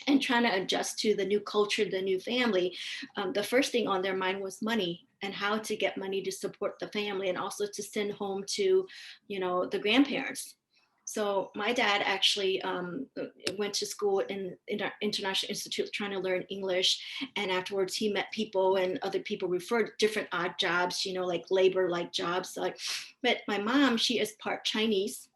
and trying to adjust to the new culture, the new family. The first thing on their mind was money and how to get money to support the family and also to send home to, the grandparents. So my dad actually went to school in our International Institute trying to learn English. And afterwards he met people, and other people referred different odd jobs, like labor-like jobs. But my mom, she is part Chinese,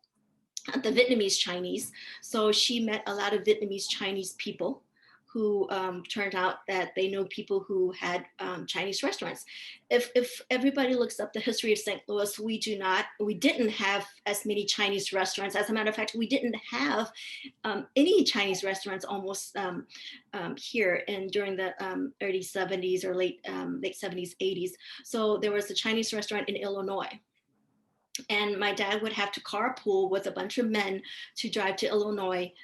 the Vietnamese Chinese. So she met a lot of Vietnamese Chinese people who turned out that they know people who had Chinese restaurants. If everybody looks up the history of St. Louis, we didn't have as many Chinese restaurants. As a matter of fact, we didn't have any Chinese restaurants almost here and during the early 70s or late 70s, 80s. So there was a Chinese restaurant in Illinois. And my dad would have to carpool with a bunch of men to drive to Illinois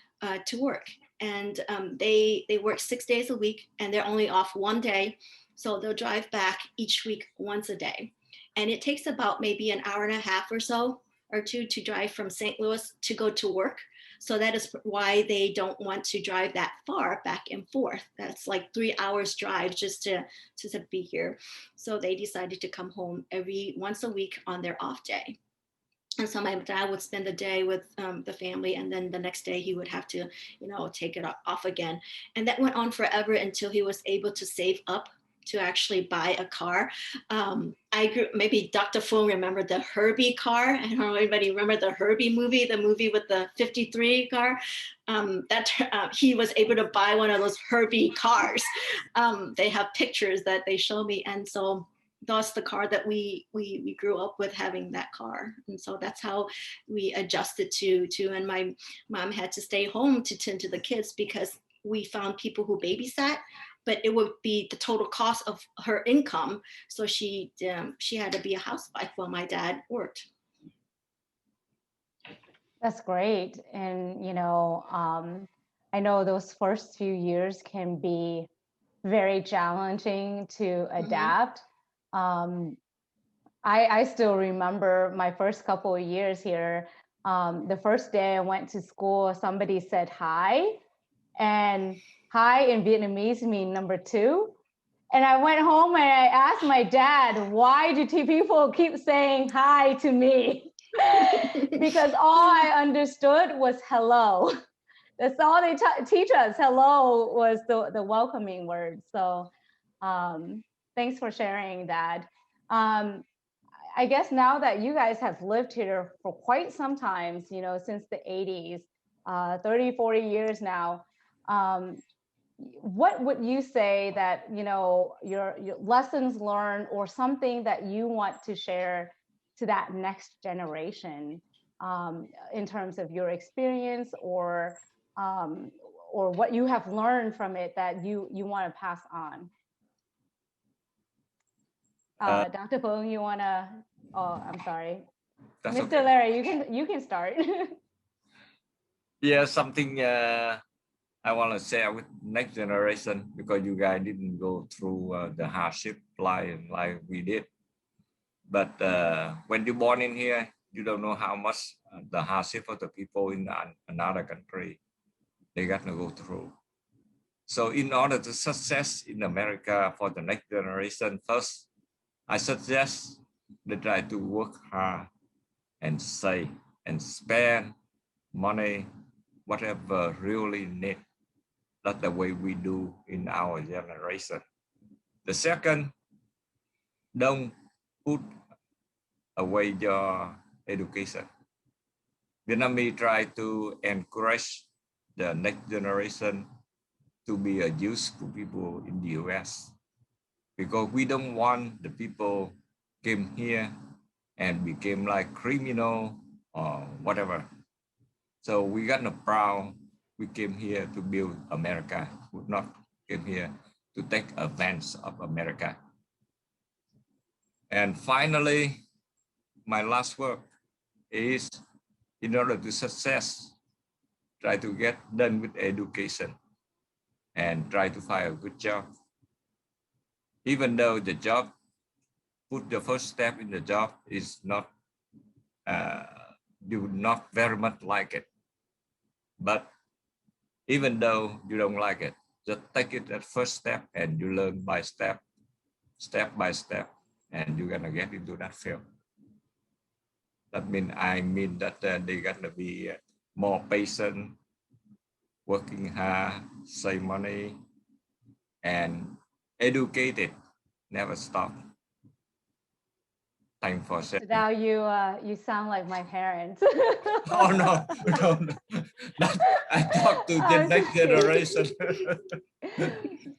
to work. And they work 6 days a week, and they're only off one day. So they'll drive back each week once a day. And it takes about maybe an hour and a half or so or two to drive from St. Louis to go to work. So that is why they don't want to drive that far back and forth. That's like 3 hours drive just to be here. So they decided to come home once a week on their off day. And so my dad would spend the day with the family, and then the next day he would have to, take it off again. And that went on forever until he was able to save up to actually buy a car. Maybe Dr. Fung remembered the Herbie car. I don't know if anybody remember the Herbie movie, the movie with the 53 car. He was able to buy one of those Herbie cars. They have pictures that they show me. And so that's the car that we grew up with, having that car. And so that's how we adjusted to, and my mom had to stay home to tend to the kids because we found people who babysat, but it would be the total cost of her income. So she had to be a housewife while my dad worked. That's great. And, I know those first few years can be very challenging to adapt. I still remember my first couple of years here. The first day I went to school, somebody said hi, and hi in Vietnamese mean number two. And I went home and I asked my dad, why do people keep saying hi to me? Because all I understood was hello. That's all they teach us. Hello was the welcoming word. So thanks for sharing that. I guess now that you guys have lived here for quite some time, you know, since the 80s, 30, 40 years now, what would you say that, you know, your lessons learned or something that you want to share to that next generation in terms of your experience or what you have learned from it that you want to pass on? Dr. Phung, you want to, oh, I'm sorry. That's Mr. okay. Larry, you can start. Yeah, something I want to share with next generation, because you guys didn't go through the hardship like we did. But when you're born in here, you don't know how much the hardship of the people in another country they got to go through. So in order to success in America for the next generation, first, I suggest they try to work hard and save and spend money, whatever really need. That's the way we do in our generation. The second, don't put away your education. Vietnamese try to encourage the next generation to be a useful people in the US, because we don't want the people came here and became like criminal or whatever. So we got no proud. We came here to build America. We not came here to take advantage of America. And finally, my last word is, in order to success, try to get done with education and try to find a good job. Even though the job, put the first step in the job is not, you not very much like it. But even though you don't like it, just take it at first step and you learn by step by step, and you're gonna get into that field. That mean that they gotta be more patient, working hard, save money, and educated, never stop. Thanks for sharing. Now you sound like my parents. Oh no, I talk to the next generation.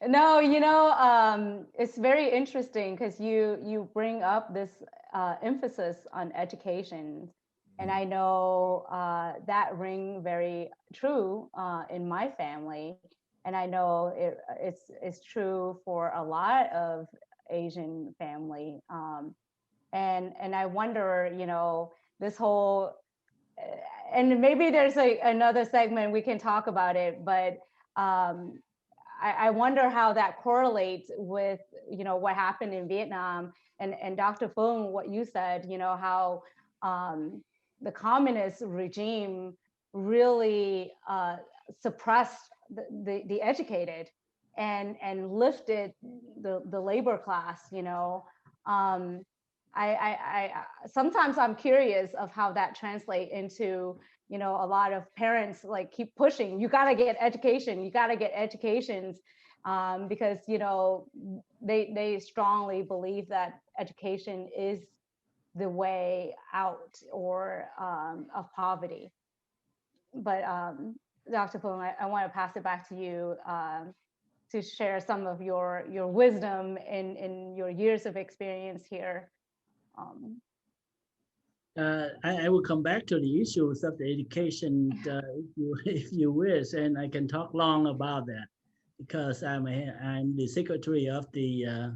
No, you know, it's very interesting because you bring up this emphasis on education, and I know that ring very true in my family, and I know it's true for a lot of Asian family. And I wonder, you know, this whole, and maybe there's another segment we can talk about it, but I wonder how that correlates with, you know, what happened in Vietnam, and Dr. Phung, what you said, you know, how the communist regime really suppressed the educated and lifted the labor class, you know. I sometimes I'm curious of how that translates into, you know, a lot of parents like keep pushing, you got to get education, you got to get educations, because, you know, they strongly believe that education is the way out or of poverty. But Dr. Phung, I want to pass it back to you to share some of your wisdom in your years of experience here. I will come back to the issues of the education if you wish, and I can talk long about that because I'm the secretary of the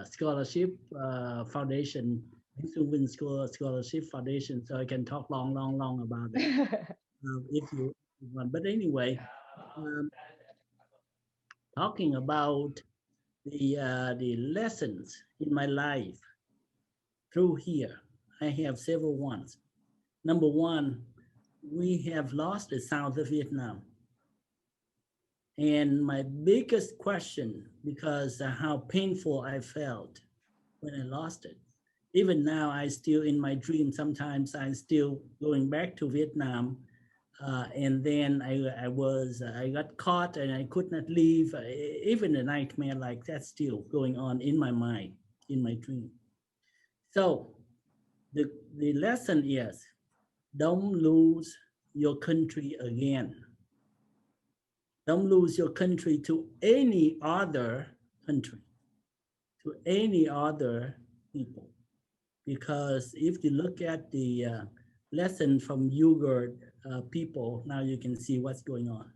scholarship foundation, Scholarship Foundation, so I can talk long about that. If one. But anyway, um, talking about the lessons in my life through here, I have several ones. Number one, we have lost the South of Vietnam. And my biggest question, because how painful I felt when I lost it. Even now, I still in my dream, sometimes I'm still going back to Vietnam. And then I got caught and I could not leave. Even a nightmare like that still going on in my mind, in my dream. So the lesson is don't lose your country again. Don't lose your country to any other country, to any other people. Because if you look at the lesson from Uyghur people, now you can see what's going on.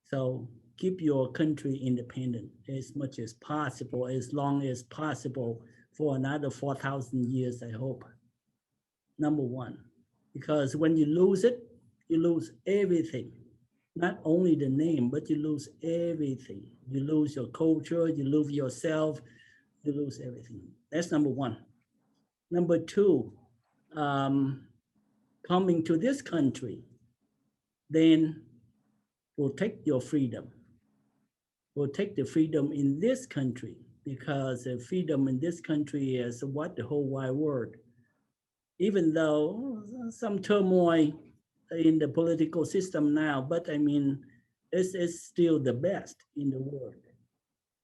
So keep your country independent as much as possible, as long as possible for another 4,000 years, I hope. Number one, because when you lose it, you lose everything. Not only the name, but you lose everything. You lose your culture, you lose yourself, you lose everything. That's number one. Number two, coming to this country, then protect your freedom. Protect the freedom in this country, because the freedom in this country is what the whole wide world. Even though some turmoil in the political system now, but I mean, it's still the best in the world.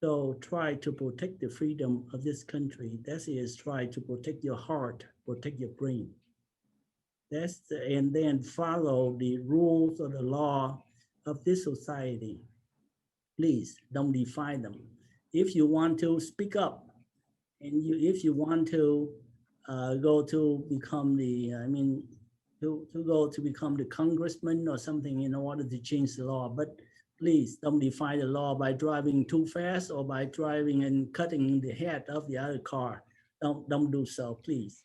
So try to protect the freedom of this country. That is, try to protect your heart, protect your brain. And then follow the rules or the law of this society. Please don't defy them. If you want to speak up, and if you want to go to become to go to become the congressman or something in order to change the law, but please don't defy the law by driving too fast or by driving and cutting the head of the other car. Don't do so, please.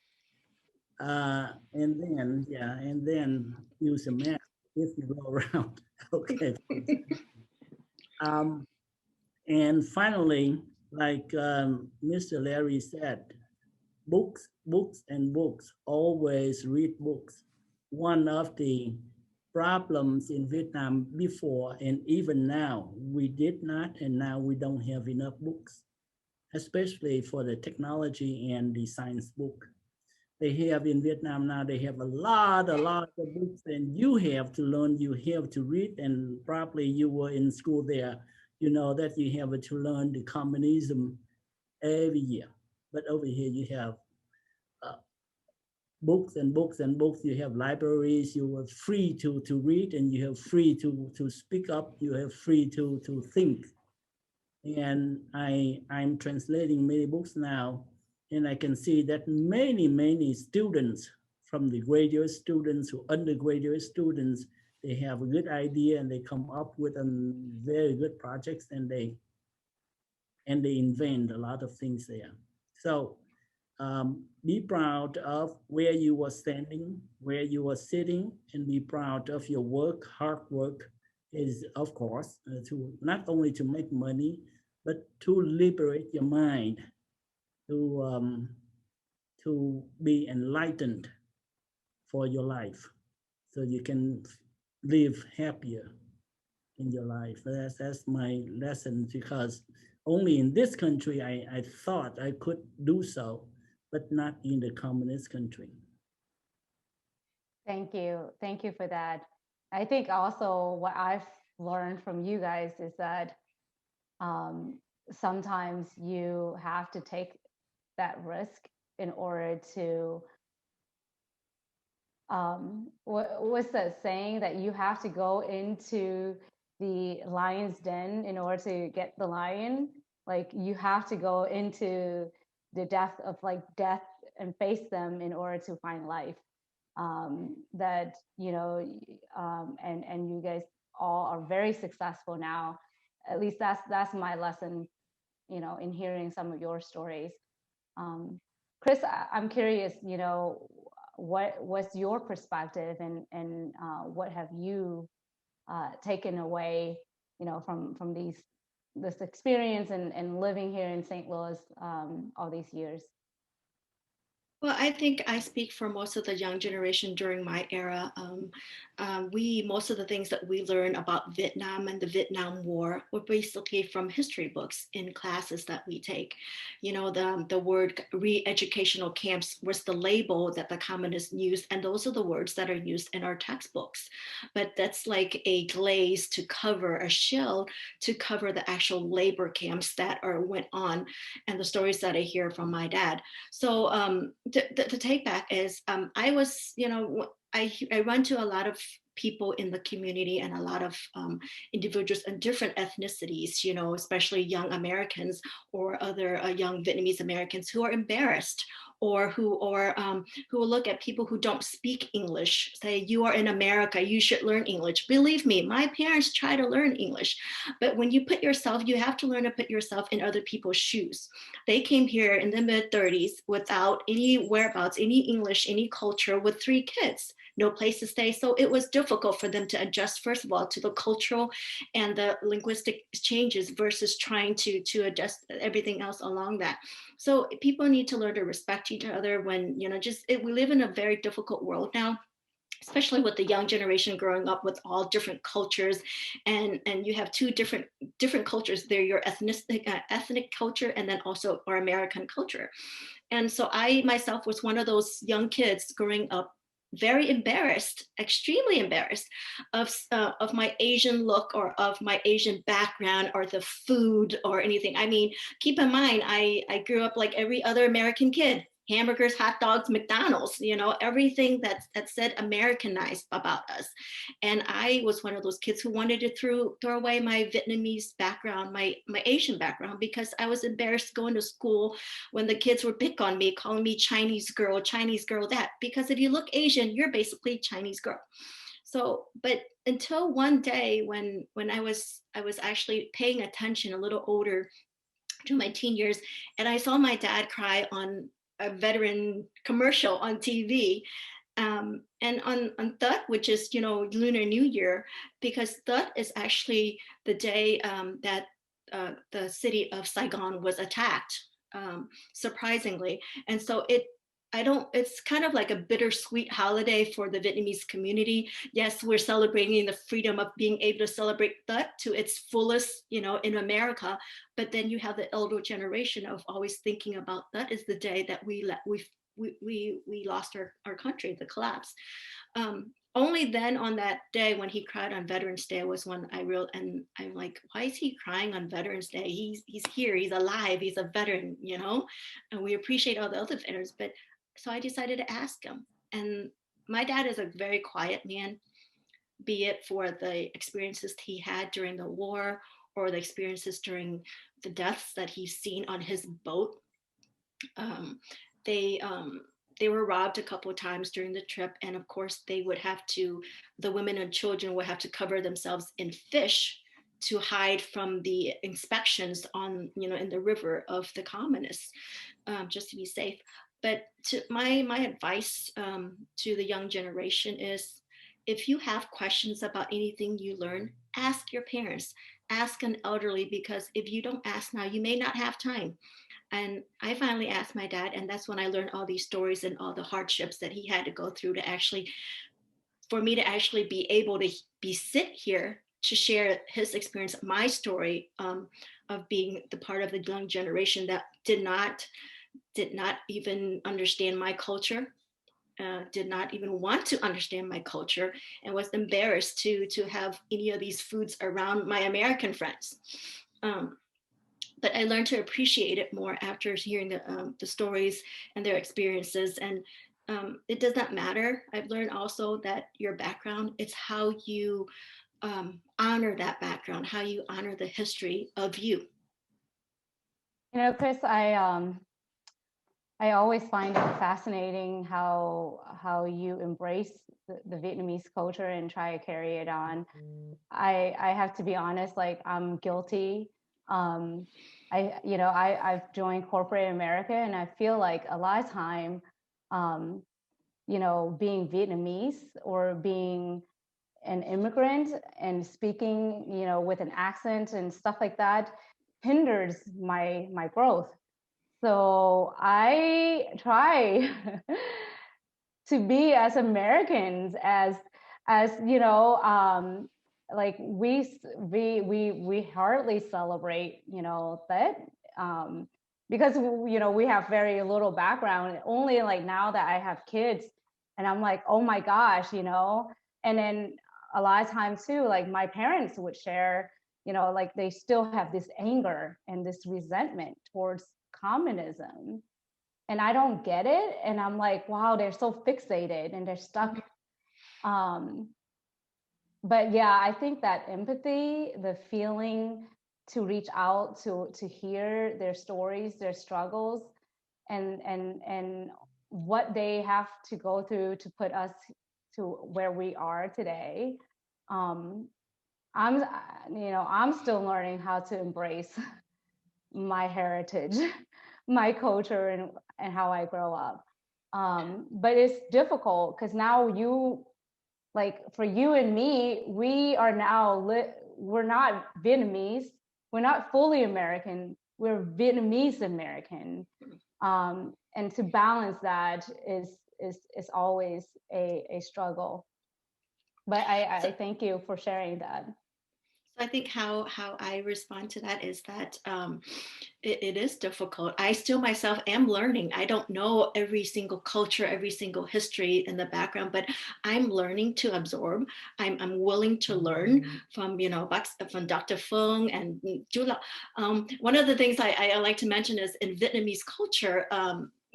And then use a mask if you go around. Okay. Um, and finally, like Mr. Larry said, books, books, and books. Always read books. One of the problems in Vietnam before and even now, we did not, and now we don't have enough books, especially for the technology and the science book. They have in Vietnam now, they have a lot of books, and you have to learn, you have to read, and probably you were in school there, you know that you have to learn the communism every year. But over here you have books and books and books. You have libraries. You are free to read, and you have free to speak up. You have free to think. And I'm translating many books now, and I can see that many students, from the graduate students to undergraduate students, they have a good idea and they come up with very good projects, and they invent a lot of things there. So be proud of where you were standing, where you were sitting, and be proud of your work. Hard work is, of course, to not only to make money, but to liberate your mind, to be enlightened for your life, so you can live happier in your life. That's my lesson, because only in this country I thought I could do so, but not in the communist country. Thank you. Thank you for that. I think also what I've learned from you guys is that sometimes you have to take that risk in order to, what's that saying, that you have to go into the lion's den in order to get the lion? Like you have to go into the depth of like death and face them in order to find life. That, you know, and you guys all are very successful now. At least that's my lesson, you know, in hearing some of your stories. Chris, I'm curious, you know, what's your perspective, and what have you taken away, from this experience and living here in St. Louis all these years? Well, I think I speak for most of the young generation during my era. Most of the things that we learn about Vietnam and the Vietnam War were basically from history books in classes that we take. The word re-educational camps was the label that the communists used, and those are the words that are used in our textbooks. But that's like a glaze to cover, a shell to cover the actual labor camps that went on, and the stories that I hear from my dad. So the take back is I was, I run to a lot of people in the community and a lot of individuals and different ethnicities, especially young Americans or other young Vietnamese Americans who are embarrassed, or who will look at people who don't speak English, say, you are in America, you should learn English. Believe me, my parents try to learn English, but when you have to learn to put yourself in other people's shoes. They came here in the mid-30s without any whereabouts, any English, any culture, with 3 kids, no place to stay. So it was difficult for them to adjust, first of all, to the cultural and the linguistic changes versus trying to adjust everything else along that. So people need to learn to respect each other when, we live in a very difficult world now, especially with the young generation growing up with all different cultures, and you have 2 different cultures. They're your ethnic culture, and then also our American culture. And so I myself was one of those young kids growing up very embarrassed, extremely embarrassed of my Asian look or of my Asian background or the food or anything. I mean, keep in mind, I grew up like every other American kid. Hamburgers, hot dogs, McDonald's, everything that said Americanized about us. And I was one of those kids who wanted to throw away my Vietnamese background, my Asian background, because I was embarrassed going to school when the kids would pick on me, calling me Chinese girl that, because if you look Asian, you're basically Chinese girl. So, but until one day when I was actually paying attention, a little older, to my teen years, and I saw my dad cry on a veteran commercial on TV. And on Tet, which is, Lunar New Year, because Tet is actually the day that the city of Saigon was attacked, surprisingly. And so it's kind of like a bittersweet holiday for the Vietnamese community. Yes, we're celebrating the freedom of being able to celebrate that to its fullest, in America. But then you have the elder generation of always thinking about that is the day that we lost our country, the collapse. Only then on that day when he cried on Veterans Day was when and I'm like, why is he crying on Veterans Day? He's here, he's alive, he's a veteran, and we appreciate all the other veterans. But so I decided to ask him. And my dad is a very quiet man, be it for the experiences he had during the war or the experiences during the deaths that he's seen on his boat. They were robbed a couple of times during the trip, and of course the women and children would have to cover themselves in fish to hide from the inspections in the river of the communists, just to be safe. But my advice to the young generation is, if you have questions about anything you learn, ask your parents, ask an elderly, because if you don't ask now, you may not have time. And I finally asked my dad, and that's when I learned all these stories and all the hardships that he had to go through for me to actually be able to sit here to share his experience, my story of being the part of the young generation that did not even understand my culture, did not even want to understand my culture, and was embarrassed to have any of these foods around my American friends. But I learned to appreciate it more after hearing the stories and their experiences. And it does not matter. I've learned also that your background, it's how you honor that background, how you honor the history of you. Chris, I always find it fascinating how you embrace the Vietnamese culture and try to carry it on. I have to be honest, like, I'm guilty. I've joined corporate America, and I feel like a lot of time being Vietnamese or being an immigrant and speaking, with an accent and stuff like that hinders my growth. So I try to be as Americans as like we hardly celebrate that because we have very little background. Only like now that I have kids, and I'm like, oh my gosh, and then a lot of times too, like my parents would share, like they still have this anger and this resentment towards communism, and I don't get it. And I'm like, wow, they're so fixated and they're stuck. But yeah, I think that empathy, the feeling to reach out to hear their stories, their struggles, and what they have to go through to put us to where we are today. I'm still learning how to embrace my heritage, my culture, and how I grow up. But it's difficult because now like for you and me, we are now we're not Vietnamese, we're not fully American, we're Vietnamese American. And to balance that is always a struggle. But I thank you for sharing that. So I think how I respond to that is that it is difficult. I still myself am learning. I don't know every single culture, every single history in the background, but I'm learning to absorb. I'm willing to learn from from Dr. Fung and Jula. One of the things I like to mention is in Vietnamese culture.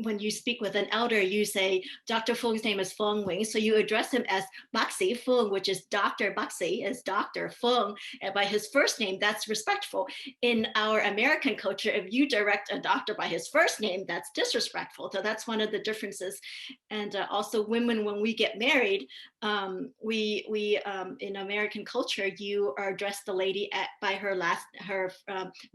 When you speak with an elder, you say, Dr. Fung's name is Fung Wing. So you address him as Baxi Fung, which is Dr. Baxi, is Dr. Fung. And by his first name, that's respectful. In our American culture, if you direct a doctor by his first name, that's disrespectful. So that's one of the differences. And also women, when we get married, we in American culture, you are addressed the lady by her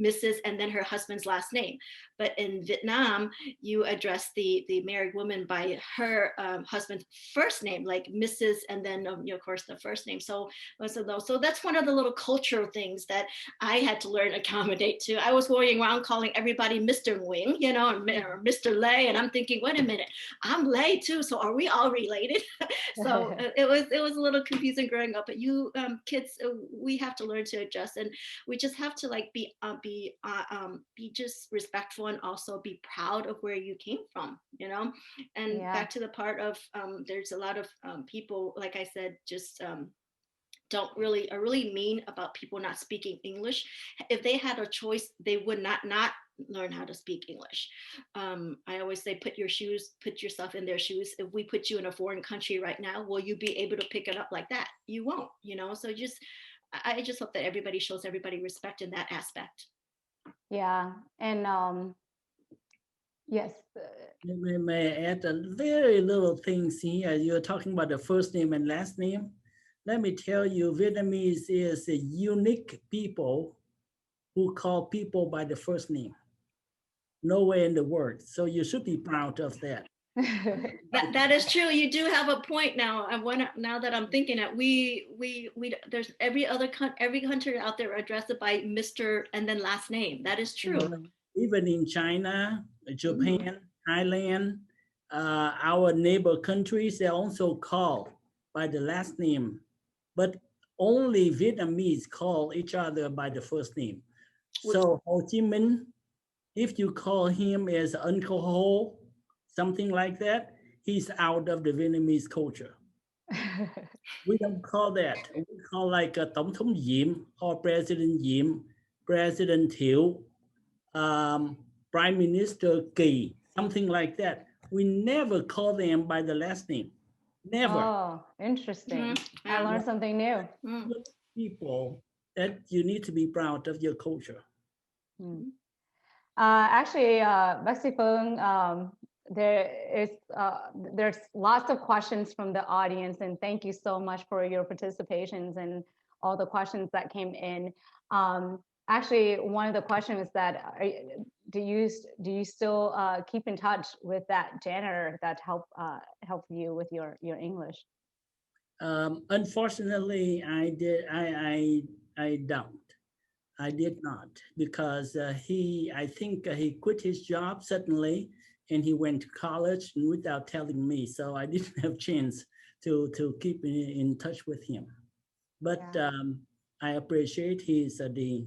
Mrs. and then her husband's last name. But in Vietnam, you address the married woman by her husband's first name, like Mrs. and then of course the first name. So that's one of the little cultural things that I had to learn to accommodate to. I was going around calling everybody Mr. Wing, or Mr. Lay, and I'm thinking, wait a minute, I'm Lay too. So are we all related? So it was a little confusing growing up. But you kids, we have to learn to adjust, and we just have to like be just respectful and also be proud of where you came from, and back to the part of there's a lot of people, like I said, just are really mean about people not speaking English. If they had a choice, they would not learn how to speak English. I always say, put yourself in their shoes. If we put you in a foreign country right now, will you be able to pick it up like that? You won't, So I just hope that everybody shows everybody respect in that aspect. Yeah, and yes. May I add a very little things here? You're talking about the first name and last name. Let me tell you, Vietnamese is a unique people who call people by the first name. Nowhere in the world. So you should be proud of that. That is true. You do have a point now. Now that I'm thinking it, we there's every country out there addressed it by Mr. and then last name. That is true. Even in China, Japan, Thailand, our neighbor countries, they also call by the last name, but only Vietnamese call each other by the first name. So Ho Chi Minh, if you call him as Uncle Ho, something like that, he's out of the Vietnamese culture. We don't call that. We call like Tổng thống Diệm or President Diệm, President Thiệu, Prime Minister Kỳ, something like that. We never call them by the last name. Never. Oh, interesting. I learned something new. People that you need to be proud of your culture. Actually, Baxi Fung, there's lots of questions from the audience, and thank you so much for your participations and all the questions that came in. Actually, one of the questions is that do you still keep in touch with that janitor that helped you with your English? Unfortunately, I don't. I did not, because I think he quit his job suddenly, and he went to college and without telling me. So I didn't have chance to keep in touch with him. But Yeah. I appreciate he's the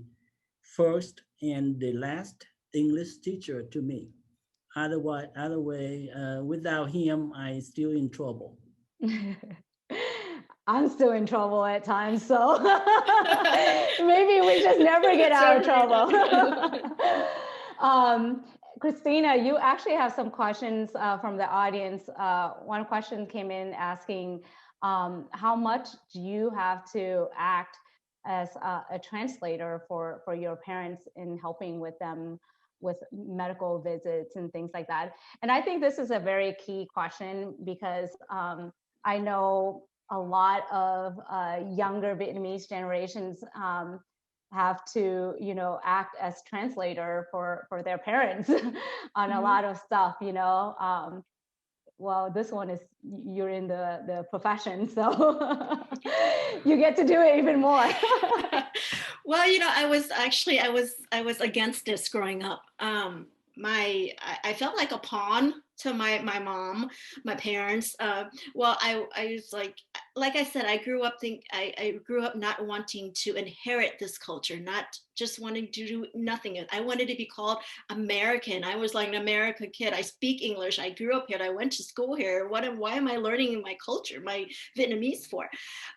first and the last English teacher to me. Without him, I still in trouble. I'm still in trouble at times, so maybe we just never get out of trouble. Christina, you actually have some questions from the audience. One question came in asking, how much do you have to act as a translator for your parents in helping with them with medical visits and things like that? And I think this is a very key question because I know a lot of younger Vietnamese generations have to, act as translator for their parents on a lot of stuff, well, this one is you're in the profession, so you get to do it even more. Well, I was against this growing up. I felt like a pawn to my mom, my parents. Well, I was like I said, I grew up not wanting to inherit this culture, not just wanting to do nothing. I wanted to be called American. I was like an American kid. I speak English. I grew up here. I went to school here. Why am I learning my culture, my Vietnamese for?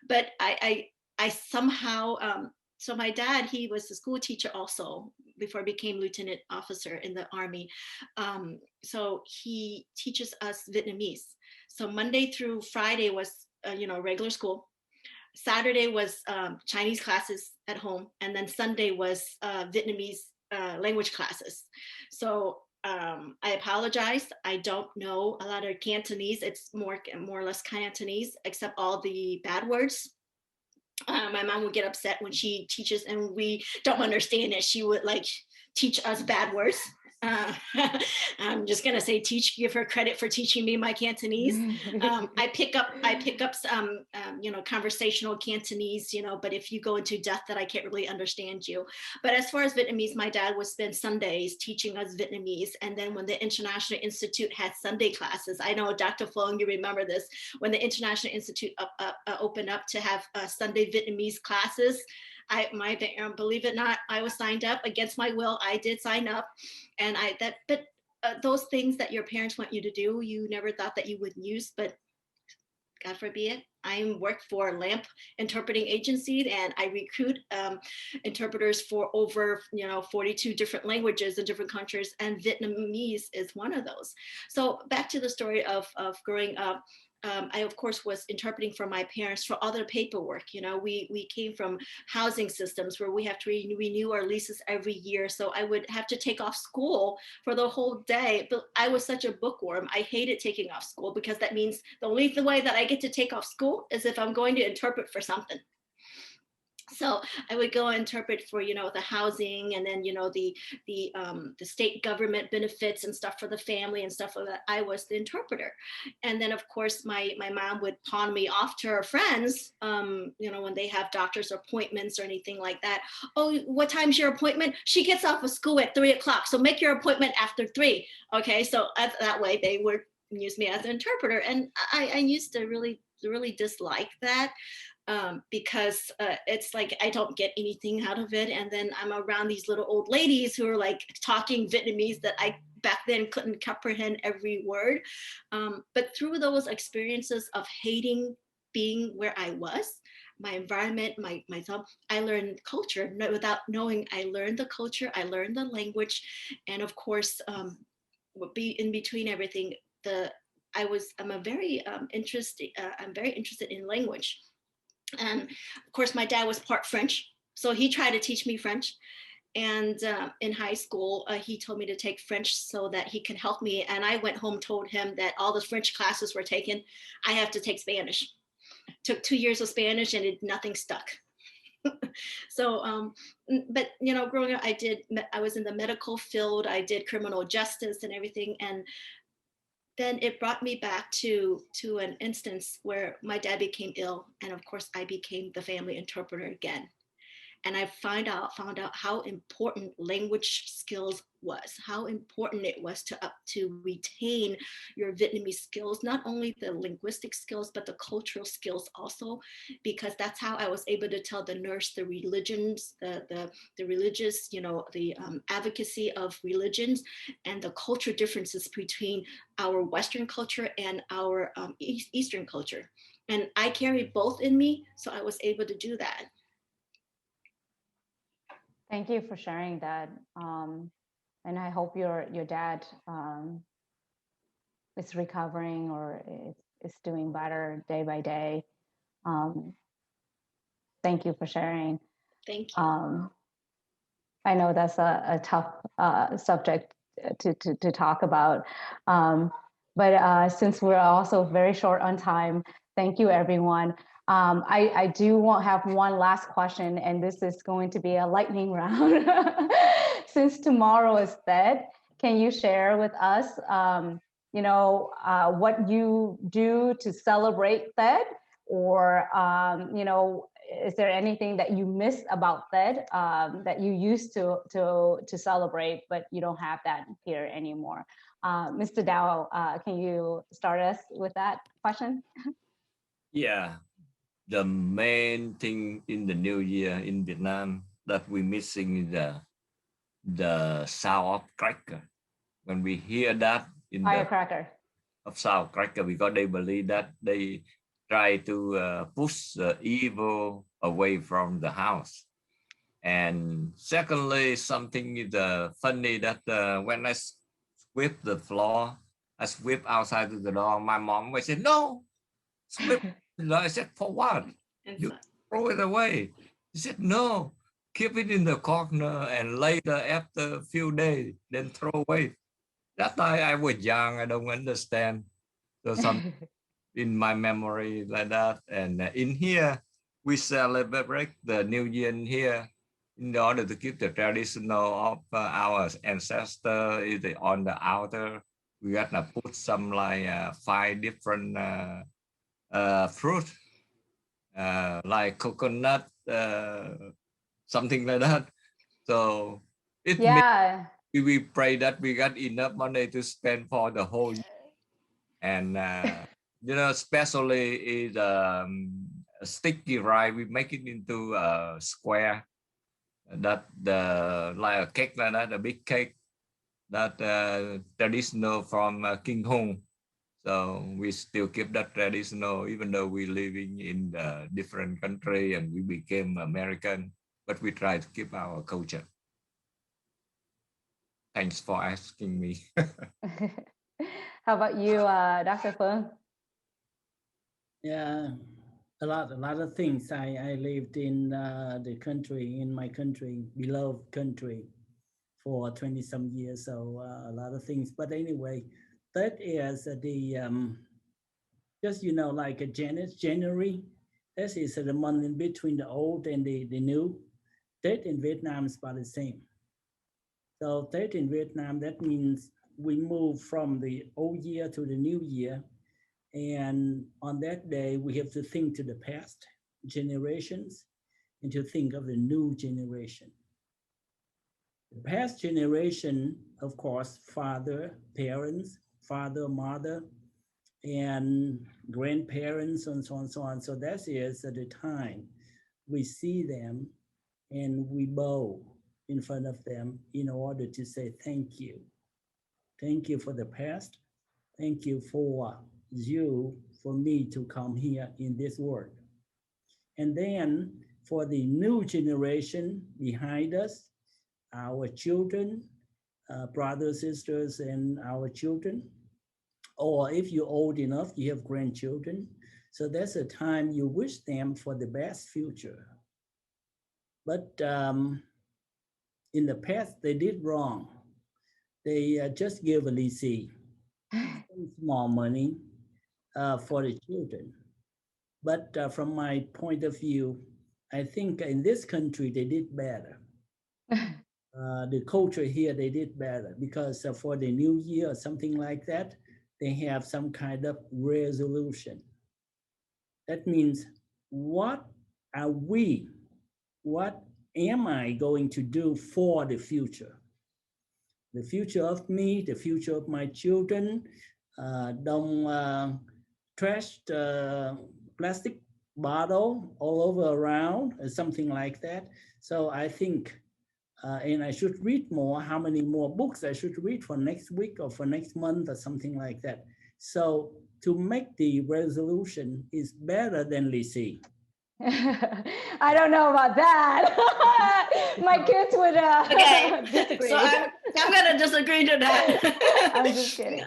But I somehow, so my dad, he was a school teacher also before I became lieutenant officer in the Army. So he teaches us Vietnamese. So Monday through Friday was, regular school. Saturday was Chinese classes at home. And then Sunday was Vietnamese language classes. So I apologize. I don't know a lot of Cantonese. It's more or less Cantonese, except all the bad words. My mom would get upset when she teaches and we don't understand it. She would teach us bad words. I'm just gonna say give her credit for teaching me my Cantonese. I pick up some conversational Cantonese, but if you go into depth that I can't really understand you. But as far as Vietnamese, my dad would spend Sundays teaching us Vietnamese. And then when the International Institute had Sunday classes, I know Dr. Phuong, you remember this, when the International Institute opened up to have Sunday Vietnamese classes, believe it or not, I was signed up against my will. I did sign up, and those things that your parents want you to do, you never thought that you would use, but God forbid. I work for LAMP Interpreting Agency, and I recruit interpreters for over 42 different languages in different countries, and Vietnamese is one of those. So back to the story of growing up. I, of course, was interpreting for my parents for other paperwork. We came from housing systems where we have to renew our leases every year. So I would have to take off school for the whole day. But I was such a bookworm. I hated taking off school because that means the only way that I get to take off school is if I'm going to interpret for something. So I would go and interpret for, the housing, and then, the state government benefits and stuff for the family and stuff like that. I was the interpreter. And then, of course, my mom would pawn me off to her friends, when they have doctor's appointments or anything like that. Oh, what time's your appointment? She gets off of school at 3:00. So make your appointment after 3. Okay. So that way they would use me as an interpreter. And I used to really dislike that. Because it's like I don't get anything out of it, and then I'm around these little old ladies who are talking Vietnamese that I back then couldn't comprehend every word. But through those experiences of hating being where I was, my environment, myself, I learned culture. Without knowing, I learned the culture, I learned the language, and of course, be in between everything. I'm very interested in language. And of course, my dad was part French, so he tried to teach me French. And in high school, he told me to take French so that he could help me. And I went home, told him that all the French classes were taken. I have to take Spanish. Took 2 years of Spanish, and nothing stuck. So, but you know, growing up, I was in the medical field. I did criminal justice and everything, and then it brought me back to an instance where my dad became ill, and of course, I became the family interpreter again. And I found out how important language skills was, how important it was to retain your Vietnamese skills, not only the linguistic skills but the cultural skills also, because that's how I was able to tell the nurse the religions, the religious, you know, the advocacy of religions and the culture differences between our Western culture and our Eastern culture. And I carry both in me, so I was able to do that. Thank you for sharing that. And I hope your dad is recovering or is doing better day by day. Thank you for sharing. Thank you. I know that's a tough subject to talk about. But since we're also very short on time, thank you, everyone. I do have one last question, and this is going to be a lightning round. Since tomorrow is Tet, can you share with us, what you do to celebrate Tet, or is there anything that you miss about Tet that you used to celebrate, but you don't have that here anymore? Mr. Dow, can you start us with that question? Yeah, the main thing in the new year in Vietnam that we're missing is the sound of cracker. When we hear that in Firecracker. of sound cracker, because they believe that they try to push the evil away from the house. And secondly, something is funny that when I sweep the floor, I sweep outside to the door. My mom would say, "No, sweep." I said, "For what? You throw it away." He said, "No, keep it in the corner and later, after a few days, then throw away." That time I was young, I don't understand. So some in my memory like that. And in here, we celebrate the New Year in here in order to keep the traditional of our ancestor is on the altar. We gotta put some like 5 different fruit, like coconut, something like that. So it Yeah. we pray that we got enough money to spend for the whole year. And especially is a sticky rice. We make it into a square that the like a cake like that, a big cake that traditional from King Hung. So we still keep that traditional, even though we're living in a different country and we became American, but we try to keep our culture. Thanks for asking me. How about you, Dr. Phương? Yeah, a lot of things. I lived in the country, in my country, beloved country, for 20 some years. So a lot of things. But anyway, that is just like a January. That is the month in between the old and the new. That in Vietnam is about the same. So that in Vietnam, that means we move from the old year to the new year. And on that day, we have to think to the past generations and to think of the new generation. The past generation, of course, father, parents, father, mother, and grandparents, and so on and so on. So that is at the time we see them and we bow in front of them in order to say thank you. Thank you for the past. Thank you for me to come here in this world. And then for the new generation behind us, our children, brothers, sisters, and our children, or if you're old enough, you have grandchildren. So that's a time you wish them for the best future. But in the past, they did wrong. They just gave a leasing, small money for the children. But from my point of view, I think in this country they did better. The culture here they did better because for the new year or something like that, they have some kind of resolution. That means what are we, what am I going to do for the future? The future of me, the future of my children. Don't trash the plastic bottle all over around or something like that. So I think, and I should read more, how many more books I should read for next week or for next month or something like that. So to make the resolution is better than Lizzie. I don't know about that. My kids would Okay, disagree. so I'm gonna disagree to that. I'm just kidding.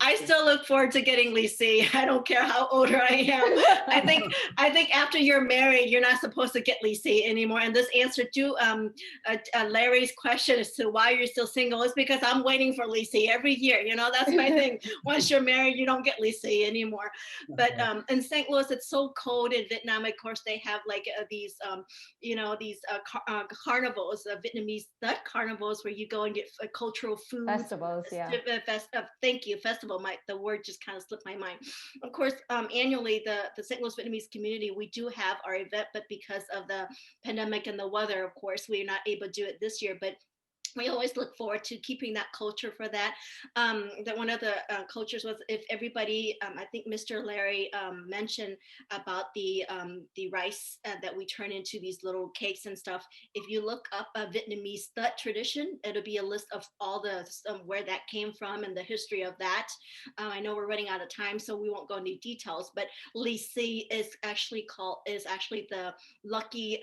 I still look forward to getting Lisi. I don't care how older I am. I think after you're married, you're not supposed to get Lisi anymore. And this answer to Larry's question as to why you're still single is because I'm waiting for Lisi every year. You know, that's my thing. Once you're married, you don't get Lisi anymore. But in St. Louis, it's so cold. In Vietnam, of course, they have like these, you know, these carnivals, Vietnamese nut carnivals, where you go and get cultural food Festivals, yeah. Thank you. Festival, the word just kind of slipped my mind. Of course, annually, the St. Louis Vietnamese community, we do have our event, but because of the pandemic and the weather, of course, we're not able to do it this year. But we always look forward to keeping that culture for that. That one of the cultures was if everybody, I think Mr. Larry mentioned about the rice that we turn into these little cakes and stuff. If you look up a Vietnamese Tết tradition, it'll be a list of all the where that came from and the history of that. I know we're running out of time, so we won't go into details. But Lisi is actually the lucky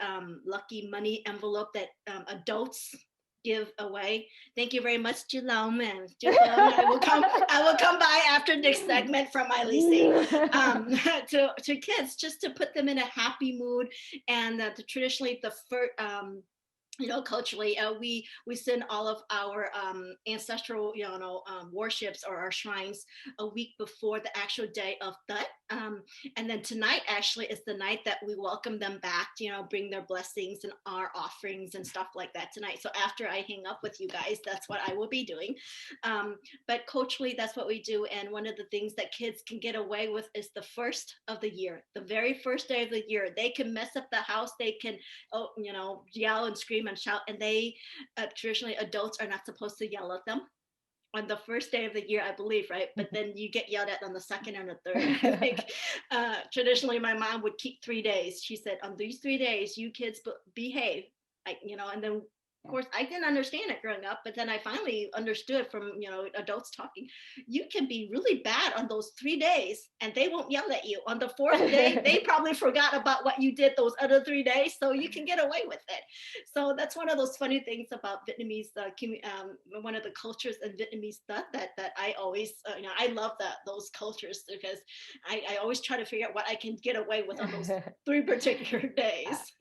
money envelope that adults give away. Thank you very much, Jalome, and I will come by after this segment from my Lisi to kids, just to put them in a happy mood. And traditionally the first you know, culturally, we send all of our ancestral, worships or our shrines a week before the actual day of Tết. And then tonight actually is the night that we welcome them back, bring their blessings and our offerings and stuff like that tonight. So after I hang up with you guys, that's what I will be doing. But culturally, that's what we do. And one of the things that kids can get away with is the first of the year, the very first day of the year. They can mess up the house. They can, yell and scream and shout, and they traditionally adults are not supposed to yell at them on the first day of the year, I believe, right? But then you get yelled at on the second and the third. I think traditionally my mom would keep 3 days. She said, on these 3 days, you kids behave, and then of course I didn't understand it growing up, but then I finally understood from adults talking. You can be really bad on those 3 days and they won't yell at you. On the fourth day, they probably forgot about what you did those other 3 days, so you can get away with it. So that's one of those funny things about Vietnamese, one of the cultures in Vietnamese that I always, I love those cultures, because I always try to figure out what I can get away with on those 3 particular days.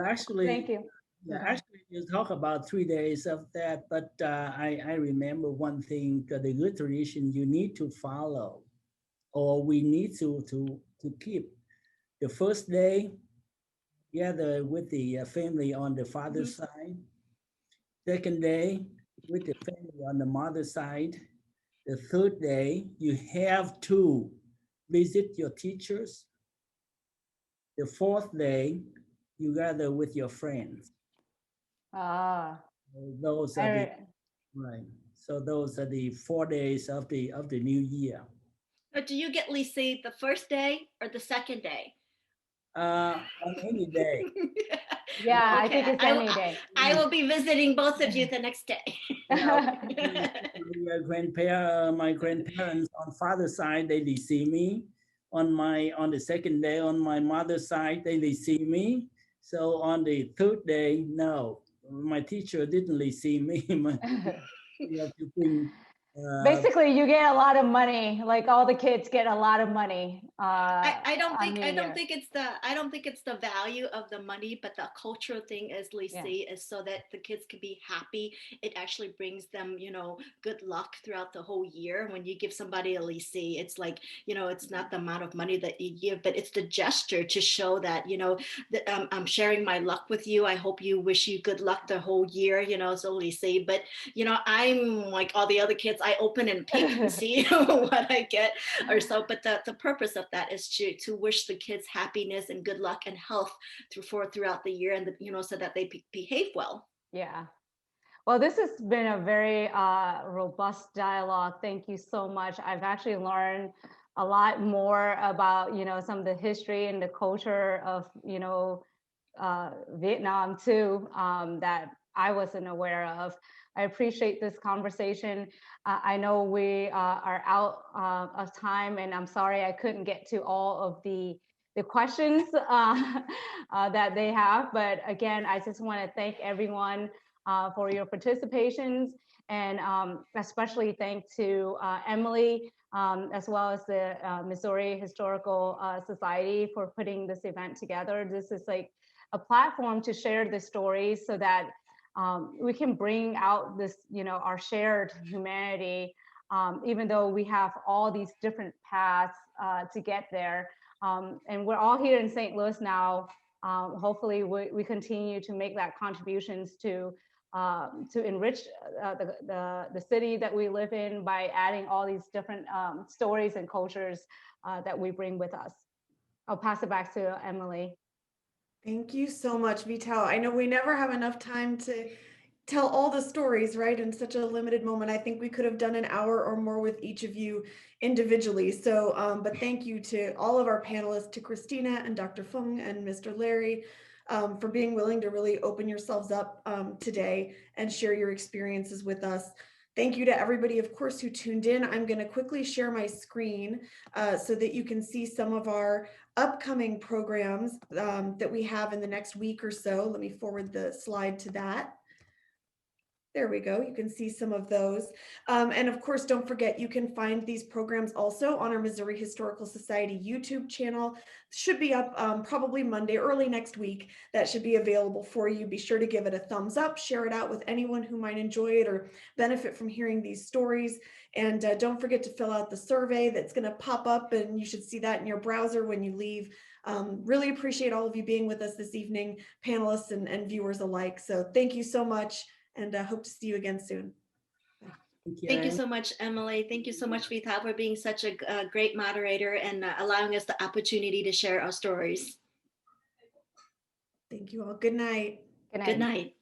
Actually, thank you. Yeah, actually, you talk about 3 days of that, but I remember one thing, the good tradition you need to follow, or we need to keep. The first day, together with the family on the father's side. Second day, with the family on the mother's side. The third day, you have to visit your teachers. The fourth day, you gather with your friends. Those are right. So those are the 4 days of the new year. But do you get Lisi the first day or the second day? On any day. Yeah, Okay. I think it's any day. I will be visiting both of you the next day. My grandparents on father's side, they see me. On the second day, on my mother's side, they see me. So on the third day, no, my teacher didn't see me. You have to bring Basically, you get a lot of money, like all the kids get a lot of money. I don't on think New Year. I don't think it's the value of the money, but the cultural thing, as Lisi, is so that the kids can be happy. It actually brings them, good luck throughout the whole year. When you give somebody a Lisi, it's like, it's not the amount of money that you give, but it's the gesture to show that, that I'm sharing my luck with you. I hope you wish you good luck the whole year, so Lisi. But I'm like all the other kids. I open and pick and see what I get or so. But the purpose of that is to wish the kids happiness and good luck and health throughout the year, and so that they behave well. Yeah. Well, this has been a very robust dialogue. Thank you so much. I've actually learned a lot more about, some of the history and the culture of, Vietnam too, that I wasn't aware of. I appreciate this conversation. I know we are out of time, and I'm sorry I couldn't get to all of the questions that they have. But again, I just want to thank everyone for your participations, and especially thank to Emily, as well as the Missouri Historical Society for putting this event together. This is like a platform to share the stories so that we can bring out this, our shared humanity, even though we have all these different paths to get there. And we're all here in St. Louis now. Hopefully we continue to make that contributions to enrich the city that we live in by adding all these different stories and cultures that we bring with us. I'll pass it back to Emily. Thank you so much, Vital. I know we never have enough time to tell all the stories, right? In such a limited moment. I think we could have done an hour or more with each of you individually. So, but thank you to all of our panelists, to Christina and Dr. Fung and Mr. Larry, for being willing to really open yourselves up today and share your experiences with us. Thank you to everybody, of course, who tuned in. I'm going to quickly share my screen so that you can see some of our upcoming programs that we have in the next week or so. Let me forward the slide to that. There we go. You can see some of those. And of course, don't forget, you can find these programs also on our Missouri Historical Society YouTube channel. Should be up probably Monday, early next week. That should be available for you. Be sure to give it a thumbs up, share it out with anyone who might enjoy it or benefit from hearing these stories. And don't forget to fill out the survey that's going to pop up, and you should see that in your browser when you leave. Really appreciate all of you being with us this evening, panelists and viewers alike. So thank you so much, and hope to see you again soon. Thank you so much, Emily. Thank you so much, Vital, for being such a great moderator and allowing us the opportunity to share our stories. Thank you all. Good night. Good night. Good night.